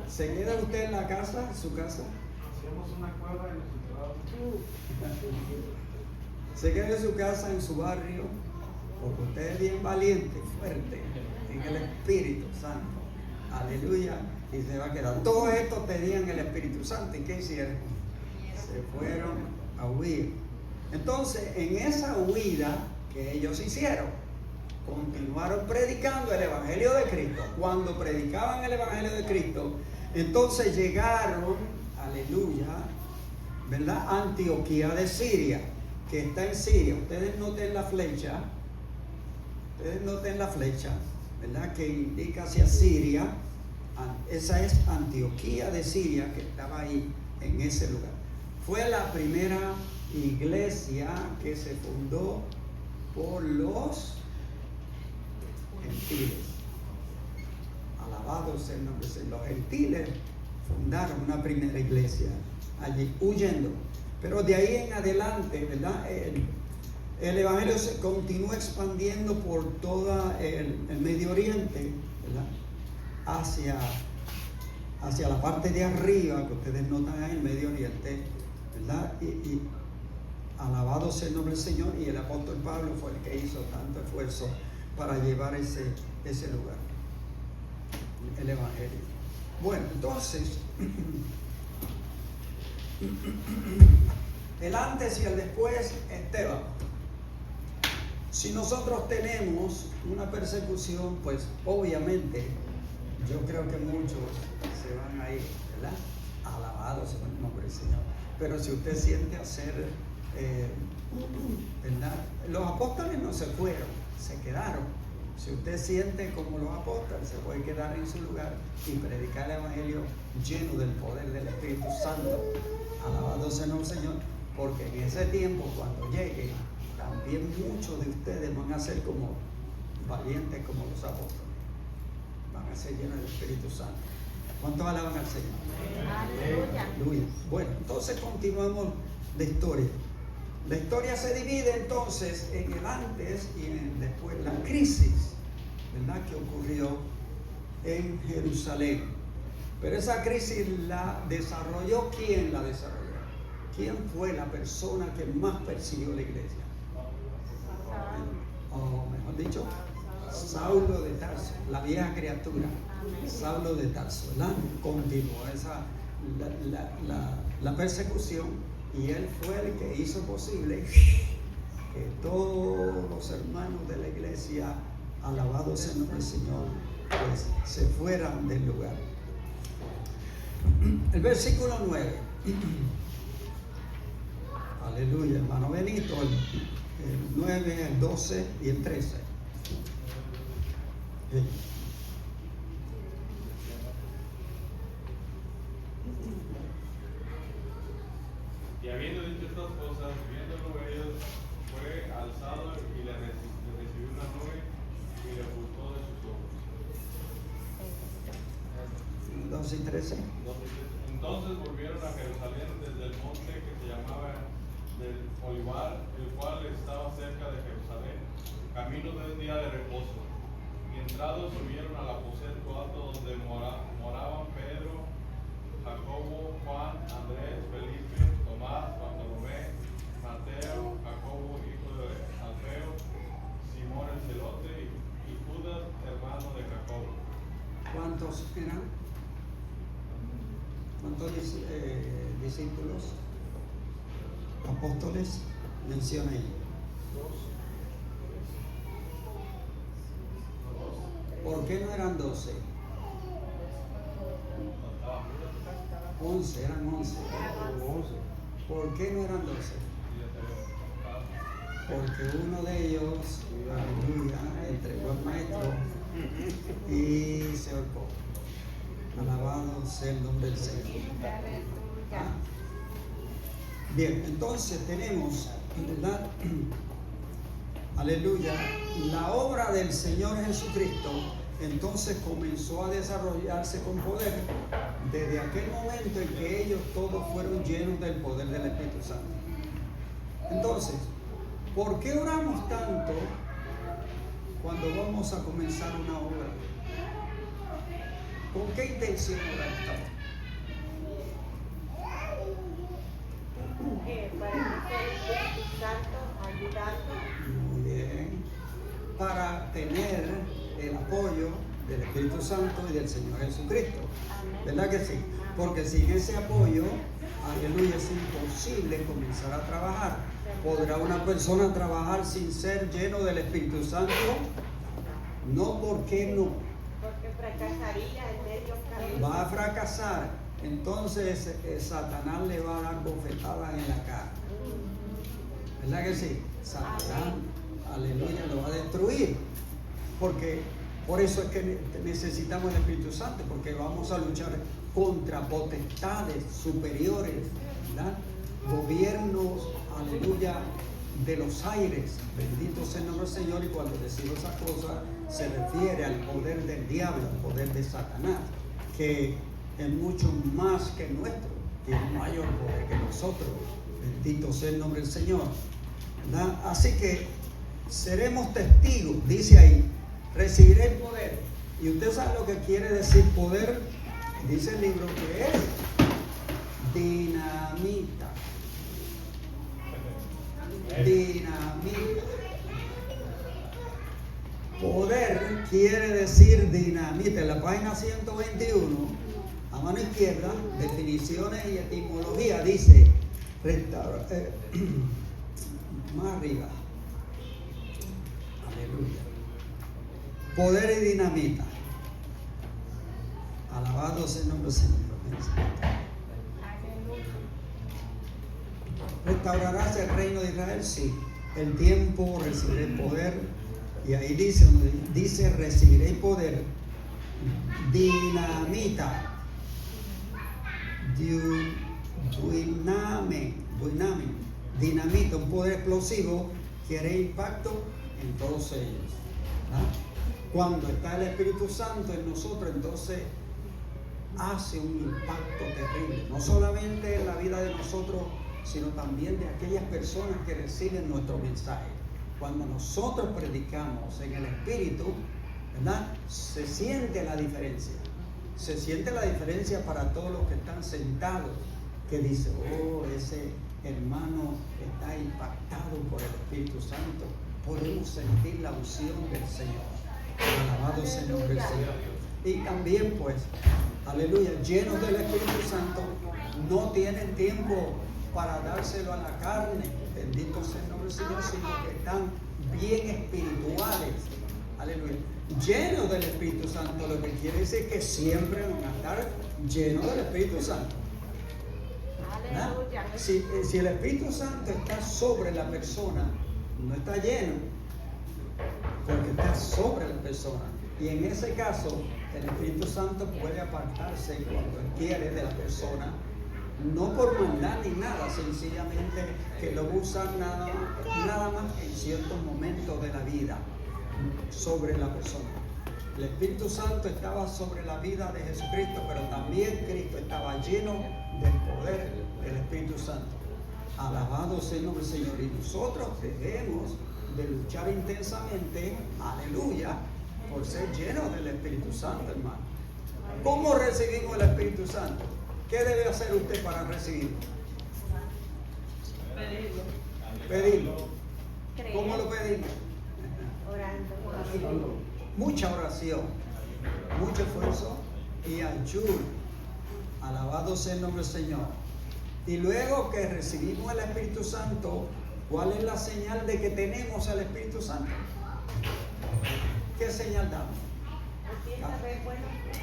¿Se queda usted en la casa, en su casa? Hacemos una cueva y nos enterramos. Se queda en su casa, en su barrio, porque usted es bien valiente, fuerte, en el Espíritu Santo. Aleluya. Y se va a quedar. Todos estos tenían el Espíritu Santo. ¿Y qué hicieron? Se fueron a huir. Entonces, en esa huida que ellos hicieron, continuaron predicando el Evangelio de Cristo. Cuando predicaban el Evangelio de Cristo, entonces llegaron, aleluya, ¿verdad?, a Antioquía de Siria, que está en Siria. Ustedes noten la flecha, ¿verdad?, que indica hacia Siria. Esa es Antioquía de Siria, que estaba ahí, en ese lugar. Fue la primera iglesia que se fundó por los gentiles. Alabado sea el nombre. Los gentiles fundaron una primera iglesia allí, huyendo. Pero de ahí en adelante, ¿verdad?, el evangelio se continúa expandiendo por todo el Medio Oriente, ¿verdad?, hacia la parte de arriba, que ustedes notan en el Medio Oriente, ¿verdad? Y alabado sea el nombre del Señor. Y el apóstol Pablo fue el que hizo tanto esfuerzo para llevar ese lugar, el evangelio. Bueno, entonces, el antes y el después, Esteban. Si nosotros tenemos una persecución, pues obviamente yo creo que muchos se van a ir, ¿verdad? Alabado sea el nombre del Señor. Pero si usted siente hacer, ¿verdad? Los apóstoles no se fueron, se quedaron. Si usted siente como los apóstoles, se puede quedar en su lugar y predicar el evangelio lleno del poder del Espíritu Santo. Alabado sea el nombre del Señor, porque en ese tiempo, cuando llegue, también muchos de ustedes van a ser como valientes como los apóstoles. Van a ser llenos del Espíritu Santo. ¿Cuántos alaban al Señor? Aleluya. Bueno, entonces continuamos la historia. La historia se divide entonces en el antes y en el después. La crisis, ¿verdad?, que ocurrió en Jerusalén. Pero esa crisis la desarrolló. ¿Quién la desarrolló? ¿Quién fue la persona que más persiguió la iglesia? O mejor dicho, Saulo de Tarso, la vieja criatura. Saulo de Tarso, ¿verdad? Continuó la persecución, y él fue el que hizo posible que todos los hermanos de la iglesia, alabados sea el nombre del Señor, pues se fueran del lugar. El versículo 9. Aleluya, hermano Benito, el 9, el 12 y el 13. Y habiendo dicho estas cosas, viéndolo ellos, fue alzado y le recibió una nube y le ocultó de sus ojos. 12 y 13. Entonces volvieron a Jerusalén desde el monte que se llamaba del Olivar, el cual estaba cerca de Jerusalén, camino de un día de reposo. Y entrados subieron al aposento alto donde moraban Pedro, Jacobo, Juan, Andrés, Felipe, Tomás, Bartolomé, Mateo, Jacobo, hijo de Alfeo, Simón el celote y Judas, hermano de Jacobo. ¿Cuántos eran? ¿Cuántos discípulos? Apóstoles, mencioné. ¿Por qué no eran 12? 11, eran 11. ¿Por qué no eran 12? Porque uno de ellos, aleluya, entregó al maestro y se ahorcó. Alabado sea el nombre del Señor. ¿Ah? Bien, entonces tenemos, ¿verdad? Aleluya, la obra del Señor Jesucristo entonces comenzó a desarrollarse con poder desde aquel momento en que ellos todos fueron llenos del poder del Espíritu Santo. Entonces, ¿por qué oramos tanto cuando vamos a comenzar una obra? ¿Con qué intención oramos? Para que sea el Espíritu Santo ayudando. Muy bien. Para tener el apoyo del Espíritu Santo y del Señor Jesucristo. ¿Verdad que sí? Porque sin ese apoyo, aleluya, es imposible comenzar a trabajar. ¿Podrá una persona trabajar sin ser lleno del Espíritu Santo? No, ¿por qué no? Porque fracasaría en medio camino. Va a fracasar. Entonces Satanás le va a dar bofetadas en la cara. ¿Verdad que sí? Satanás, aleluya, lo va a destruir. Porque por eso es que necesitamos el Espíritu Santo, porque vamos a luchar contra potestades superiores, ¿verdad? Gobiernos, aleluya, de los aires. Bendito sea el nombre del Señor. Y cuando decimos esa cosa, se refiere al poder del diablo, al poder de Satanás, que es mucho más que nuestro, tiene mayor poder que nosotros. Bendito sea el nombre del Señor, ¿verdad? Así que seremos testigos, dice ahí, recibiré el poder. Y usted sabe lo que quiere decir poder, dice el libro que es dinamita. Dinamita. Poder quiere decir dinamita. En la página 121, a mano izquierda, definiciones y etimología, dice, más arriba, aleluya, poder y dinamita. Alabado sea el nombre del Señor. ¿Restaurarás el reino de Israel? Sí. El tiempo, recibiré poder. Y ahí dice recibiré poder. Dinamita. Dinamita, un poder explosivo que hará impacto en todos ellos. ¿Ah? Cuando está el Espíritu Santo en nosotros, entonces hace un impacto terrible, no solamente en la vida de nosotros, sino también de aquellas personas que reciben nuestro mensaje. Cuando nosotros predicamos en el Espíritu, ¿verdad? Se siente la diferencia. Se siente la diferencia para todos los que están sentados, que dice, oh, ese hermano está impactado por el Espíritu Santo. Podemos sentir la unción del Señor. Alabado sea el nombre del Señor. Y también, pues, aleluya, llenos del Espíritu Santo, no tienen tiempo para dárselo a la carne. Bendito sea el nombre del Señor, sino que están bien espirituales. Aleluya. Llenos del Espíritu Santo, lo que quiere decir que siempre van a estar llenos del Espíritu Santo. Aleluya. Si el Espíritu Santo está sobre la persona, no está lleno, porque está sobre la persona. Y en ese caso, el Espíritu Santo puede apartarse cuando Él quiere de la persona, no por maldad ni nada, sencillamente que lo usan nada más en ciertos momentos de la vida sobre la persona. El Espíritu Santo estaba sobre la vida de Jesucristo, pero también Cristo estaba lleno del poder del Espíritu Santo. Alabado sea el nombre del Señor. Y nosotros debemos de luchar intensamente, aleluya, por ser llenos del Espíritu Santo, hermano. ¿Cómo recibimos el Espíritu Santo? ¿Qué debe hacer usted para recibirlo? Pedirlo. ¿Cómo lo pedimos? Orando. Mucha oración, mucho esfuerzo y ayuno. Alabado sea el nombre del Señor. Y luego que recibimos el Espíritu Santo, ¿cuál es la señal de que tenemos el Espíritu Santo? ¿Qué señal damos? Empieza a ver buenos frutos.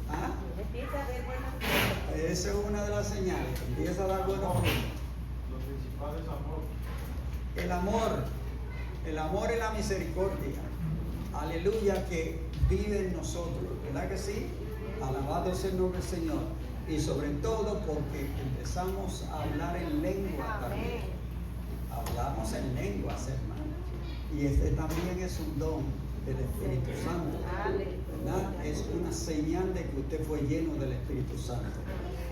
¿Ah? Empieza a ver buenos frutos. Esa es una de las señales. Empieza a dar buenos frutos. Lo principal es amor. El amor y la misericordia. Aleluya, que vive en nosotros. ¿Verdad que sí? Alabado sea el nombre del Señor. Y sobre todo porque empezamos a hablar en lengua también. Hablamos en lenguas, hermano. Y este también es un don del Espíritu Santo. ¿Verdad? Es una señal de que usted fue lleno del Espíritu Santo.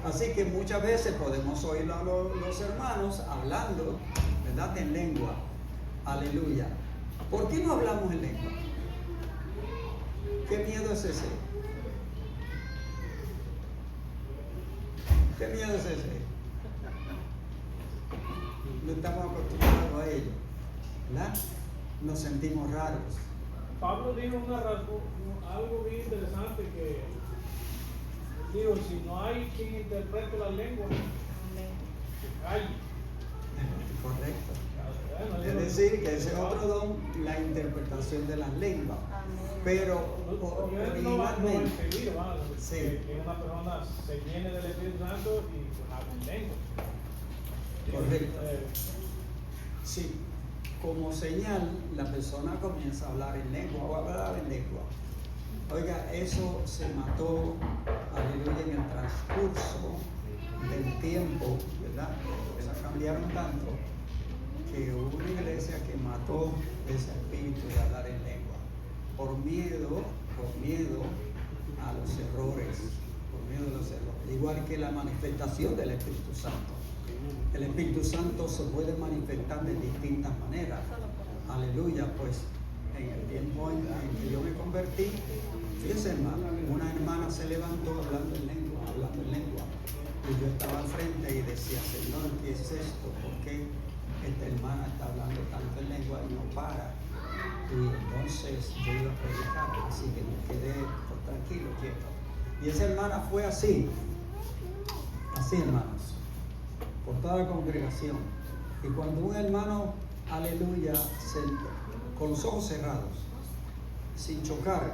Así que muchas veces podemos oír a los hermanos hablando, ¿verdad?, en lengua. Aleluya. ¿Por qué no hablamos en lengua? ¿Qué miedo es ese? ¿Qué miedo es ese? No estamos acostumbrados a ello, ¿verdad? Nos sentimos raros. Pablo dijo algo bien interesante que dijo, si no hay quien interprete la lengua, hay. Correcto. Bueno, Es decir, que ese es otro don, la interpretación de las lenguas. Pero no va a originalmente, impedir, sí. que una persona se llene del Espíritu Santo y pues, hable en lengua. Correcto. Sí, como señal, la persona comienza a hablar en lengua o a hablar en lengua. Oiga, eso se mató, aleluya, en el transcurso del tiempo, ¿verdad? Las cosas cambiaron tanto que hubo una iglesia que mató ese espíritu de hablar en lengua por miedo a los errores, igual que la manifestación del Espíritu Santo. El Espíritu Santo se puede manifestar de distintas maneras. Aleluya, pues en el tiempo en que yo me convertí, fíjense, hermano, una hermana se levantó hablando en lengua, y yo estaba al frente y decía, Señor, ¿qué es esto? ¿Por qué esta hermana está hablando tanto en lengua y no para? Y entonces yo iba a predicar, así que me quedé tranquilo, quieto. Y esa hermana fue así, hermanos, por toda la congregación. Y cuando un hermano, aleluya, con los ojos cerrados, sin chocar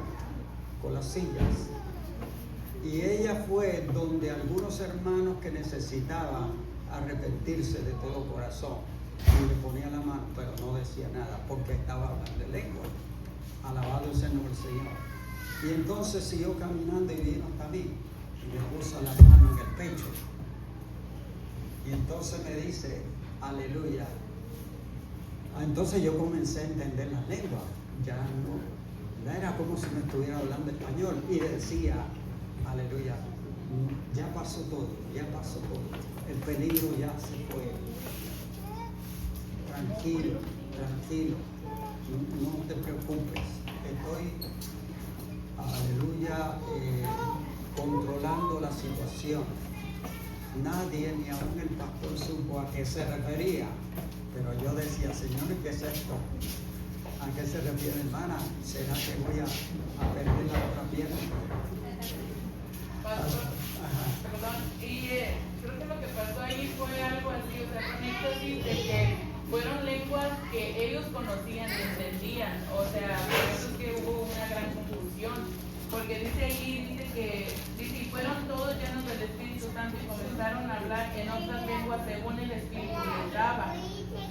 con las sillas, y ella fue donde algunos hermanos que necesitaban arrepentirse de todo corazón, y le ponía la mano, pero no decía nada, porque estaba hablando en lengua. Alabado sea el nombre del Señor. Y entonces siguió caminando y vino hasta mí, y me puso la mano en el pecho. Y entonces me dice, aleluya. Entonces yo comencé a entender las lenguas. Ya no, era como si me estuviera hablando español. Y decía, aleluya, ya pasó todo. El peligro ya se fue. Tranquilo, no te preocupes. Estoy, aleluya, controlando la situación. Nadie, ni aún el pastor, supo a qué se refería. Pero yo decía, Señor, ¿qué es esto? ¿A qué se refiere, hermana? ¿Será que voy a perder la otra pierna? Pastor, perdón, y creo que lo que pasó ahí fue algo así, o sea, con éxtasis de que fueron lenguas que ellos conocían y entendían, o sea, por eso es que hubo una gran confusión, porque dice ahí, y fueron todos llenos del Espíritu Santo y comenzaron a hablar en otras lenguas según el Espíritu les daba.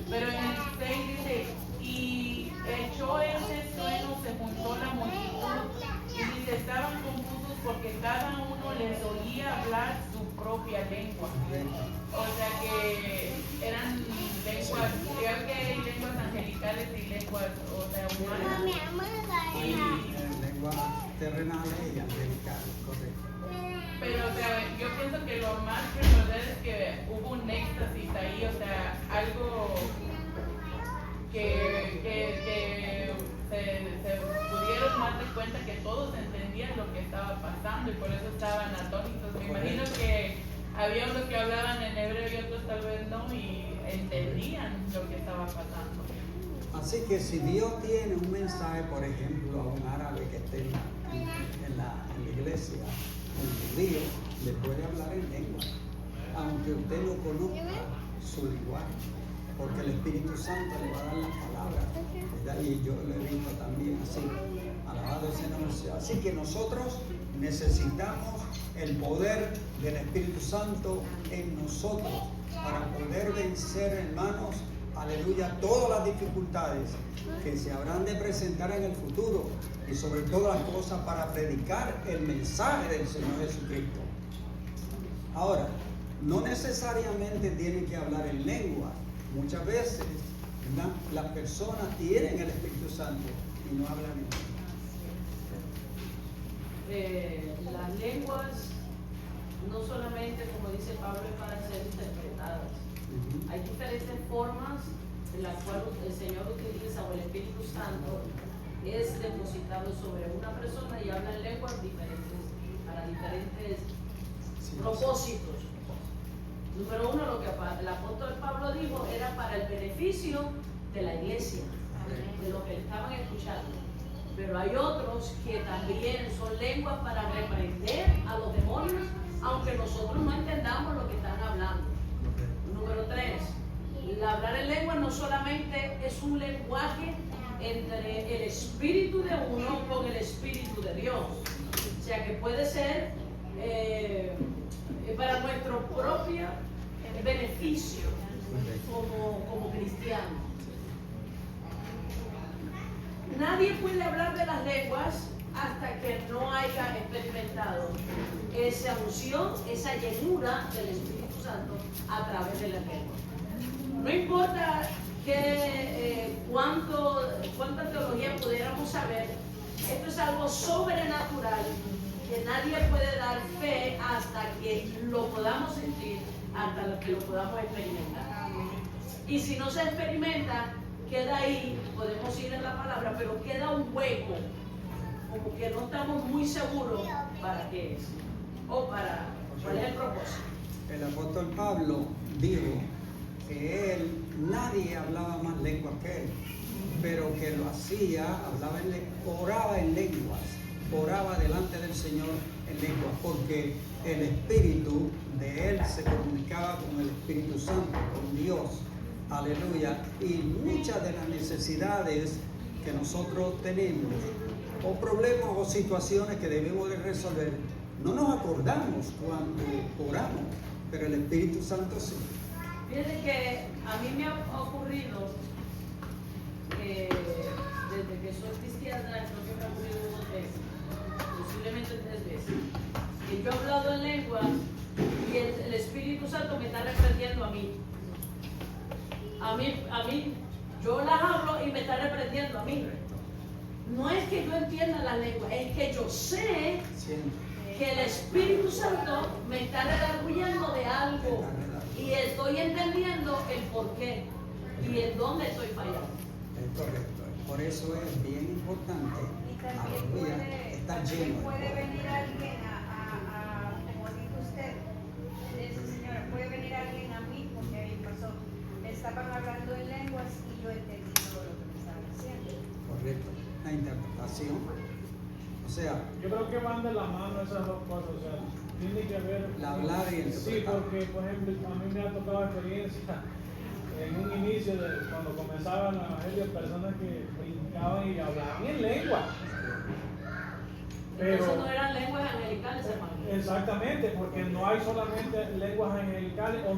Pero en el 6 dice, y echó ese sueno, se juntó la multitud, y dice, estaban confusos porque cada uno les oía hablar su propia lengua. O sea que eran lenguas, creo que hay lenguas angelicales y lenguas, o sea, humanas. Y lenguas terrenales y angelicales, correcto. Pero, o sea, yo pienso que lo más primordial es que hubo un éxtasis ahí, o sea, algo que se pudieron dar cuenta que todos entendían lo que estaba pasando y por eso estaban atónitos. Me imagino que había unos que hablaban en hebreo y otros tal vez no, y entendían lo que estaba pasando. Así que si Dios tiene un mensaje, por ejemplo, a un árabe que esté en la iglesia, un judío, le puede hablar en lengua, aunque usted no conozca su lenguaje, porque el Espíritu Santo le va a dar las palabras, ¿verdad? Y yo lo he visto también así. Alabado sea el nombre del Señor. Así que nosotros necesitamos el poder del Espíritu Santo en nosotros para poder vencer, hermanos, aleluya, todas las dificultades que se habrán de presentar en el futuro y sobre todas las cosas para predicar el mensaje del Señor Jesucristo. Ahora, no necesariamente tienen que hablar en lengua. Muchas veces, ¿verdad?, las personas tienen el Espíritu Santo y no hablan en lengua. Las lenguas no solamente, como dice Pablo, es para ser interpretadas. Hay diferentes formas en las cuales el Señor utiliza, o el Espíritu Santo es depositado sobre una persona y habla en lenguas diferentes, para diferentes propósitos. Número uno, lo que el apóstol Pablo dijo era para el beneficio de la iglesia, de los que estaban escuchando. Pero hay otros que también son lenguas para reprender a los demonios, aunque nosotros no entendamos lo que están hablando. Número 3, el hablar en lengua no solamente es un lenguaje entre el espíritu de uno con el espíritu de Dios. O sea que puede ser para nuestro propio beneficio como cristianos. Nadie puede hablar de las lenguas hasta que no haya experimentado esa unción, esa llenura del Espíritu Santo a través de las lenguas. No importa cuánta teología pudiéramos saber, esto es algo sobrenatural que nadie puede dar fe hasta que lo podamos sentir, hasta que lo podamos experimentar. Y si no se experimenta, queda ahí, podemos ir en la palabra, pero queda un hueco, como que no estamos muy seguros para qué es, o para cuál es el propósito. El apóstol Pablo dijo que nadie hablaba más lenguas que él, pero que lo hacía, oraba en lenguas, oraba delante del Señor en lenguas, porque el Espíritu de él se comunicaba con el Espíritu Santo, con Dios. Aleluya. Y muchas de las necesidades que nosotros tenemos, o problemas o situaciones que debemos de resolver, no nos acordamos cuando oramos, pero el Espíritu Santo sí. Fíjense que a mí me ha ocurrido, desde que soy cristiana, creo que me ha ocurrido 2 veces, posiblemente 3 veces, que yo he hablado en lenguas y el Espíritu Santo me está reprendiendo a mí. A mí, yo las hablo y me está reprendiendo a mí. No es que yo entienda las lenguas, es que yo sé que el Espíritu Santo me está redarguyendo de algo y estoy entendiendo el por qué y en dónde estoy fallando. Es correcto. Por eso es bien importante. Y también estar lleno. puede venir alguien como dijo usted, señora, puede venir alguien a mí, porque a mí pasó, estaban hablando en lenguas y yo entendí todo lo que me estaban diciendo. Correcto. La interpretación. O sea, Yo creo que van de la mano esas dos cosas, o sea, tiene que haber... la hablar y interpretar. Sí, porque, por ejemplo, a mí me ha tocado experiencia en un inicio, cuando comenzaban el evangelio, personas que brincaban y hablaban en lengua. Pero, Entonces no eran lenguas angelicales, hermano. exactamente, porque no hay solamente lenguas angelicales, o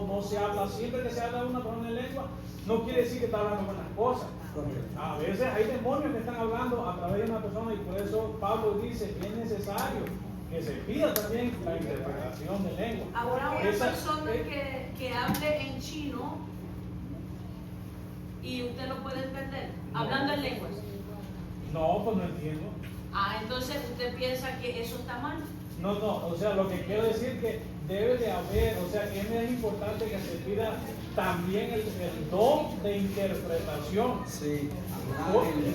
no se habla, siempre que se habla una persona en lengua, no quiere decir que está hablando buenas cosas. Correcto. A veces hay demonios que están hablando a través de una persona, y por eso Pablo dice que es necesario que se pida también la interpretación de lengua. Ahora una Esa- persona que hable en chino y usted no puede entender, hablando en lenguas. No, pues no entiendo. Entonces usted piensa que eso está mal. No, o sea, lo que quiero decir que debe de haber, o sea, que es importante que se pida también el don de interpretación. Sí,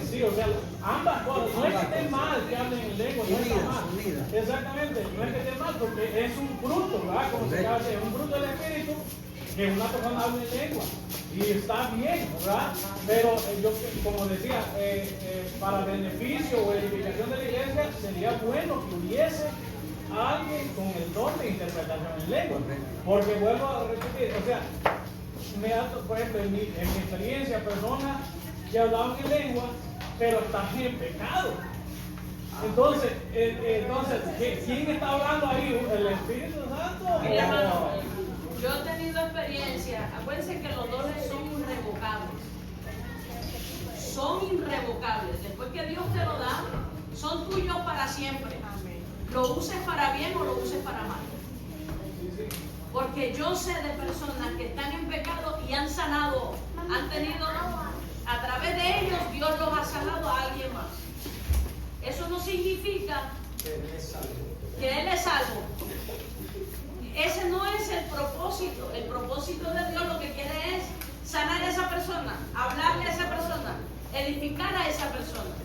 Sí, o sea, ambas cosas. No es que esté mal que hablen en lengua, no está mal. Unidas. Exactamente, no es que esté mal porque es un fruto, ¿verdad? Como se llama, es un fruto del Espíritu que una persona hable en lengua. Y está bien, ¿verdad? Pero yo, como decía, para beneficio o edificación de la iglesia, sería bueno que hubiese alguien con el don de interpretación en lengua. Porque vuelvo a repetir, o sea, por ejemplo, en mi experiencia, personas que hablaban en lengua, pero están en pecado. Entonces, ¿quién está hablando ahí? ¿El Espíritu Santo? Mira, hermano, yo he tenido experiencia. Acuérdense que los dones son irrevocables. Son irrevocables. Después que Dios te lo da, son tuyos para siempre. Lo uses para bien o lo uses para mal. Porque yo sé de personas que están en pecado y han sanado, han tenido, a través de ellos, Dios los ha sanado a alguien más. Eso no significa que Él es salvo. Ese no es el propósito. El propósito de Dios lo que quiere es sanar a esa persona, hablarle a esa persona, edificar a esa persona.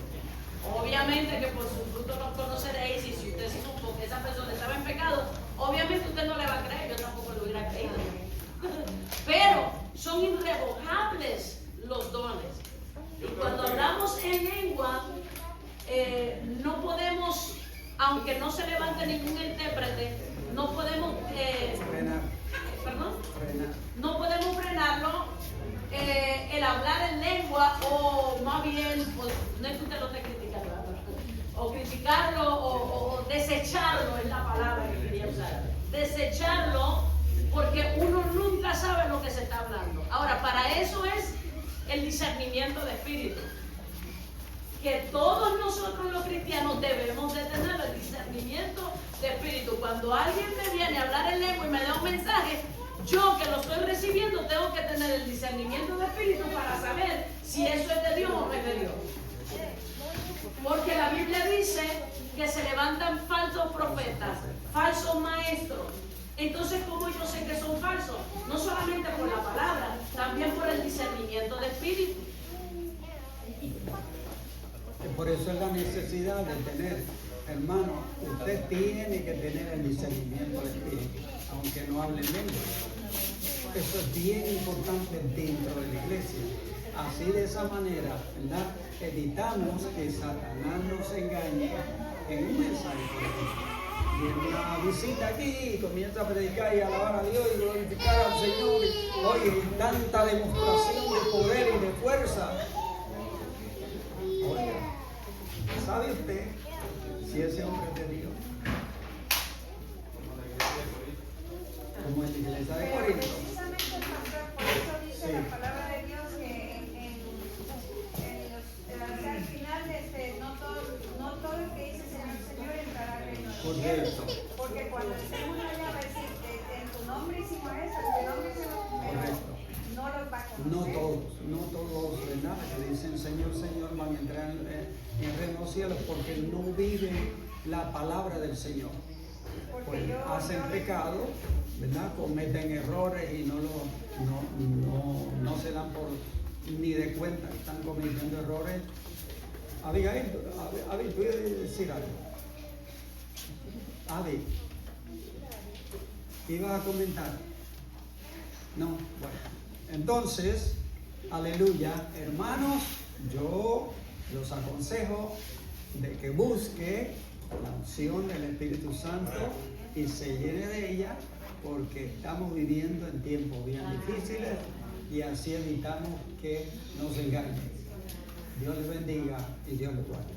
Obviamente que por su fruto los conoceréis, y si usted supo que esa persona estaba en pecado, obviamente usted no le va a creer, yo tampoco lo hubiera creído. Pero son irrevocables los dones. Y cuando hablamos en lengua, no podemos, aunque no se levante ningún intérprete, no podemos no podemos frenarlo, el hablar en lengua, o más bien, pues, no es que usted lo esté criticando, o criticarlo, o desecharlo, es la palabra que quería usar, desecharlo, porque uno nunca sabe lo que se está hablando. Ahora, para eso es el discernimiento de espíritu, que todos nosotros los cristianos debemos de tener el discernimiento de espíritu. Cuando alguien me viene a hablar en lengua y me da un mensaje, yo que lo estoy recibiendo tengo que tener el discernimiento de espíritu para saber si eso es de Dios o no es de Dios. Porque la Biblia dice que se levantan falsos profetas, falsos maestros. Entonces, ¿cómo yo sé que son falsos? No solamente por la palabra, también por el discernimiento de espíritu. Por eso es la necesidad de tener, hermano, usted tiene que tener el discernimiento del Espíritu, aunque no hable lengua. Eso es bien importante dentro de la iglesia. Así, de esa manera, ¿verdad?, evitamos que Satanás nos engañe en un mensaje, por ejemplo. Viene una visita aquí y comienza a predicar y alabar a Dios y glorificar al Señor. Oye, tanta demostración de poder y de fuerza. Oye, ¿sabe usted si ese hombre es de Dios? Como en la iglesia de Corinto. Precisamente, pastor, por eso dice la palabra de Dios que al final no todo el que dice Señor, Señor entrará al reino de los cielos. Porque cuando estemos allá va a decir, en tu nombre hicimos eso, en tu nombre hicimos Correcto. no los va a conocer. No todos, ¿verdad?, que dicen Señor, Señor, van a entrar en el reino de los cielos, porque no viven la palabra del Señor. Pues hacen pecado, ¿verdad?, cometen errores y no se dan por ni de cuenta que están cometiendo errores. Abigail, ¿tú ibas a decir algo? Abi, ¿ibas a comentar? No, bueno. Entonces, aleluya, hermanos, yo los aconsejo de que busque la unción del Espíritu Santo y se llene de ella, porque estamos viviendo en tiempos bien difíciles y así evitamos que nos engañen. Dios les bendiga y Dios les guarde.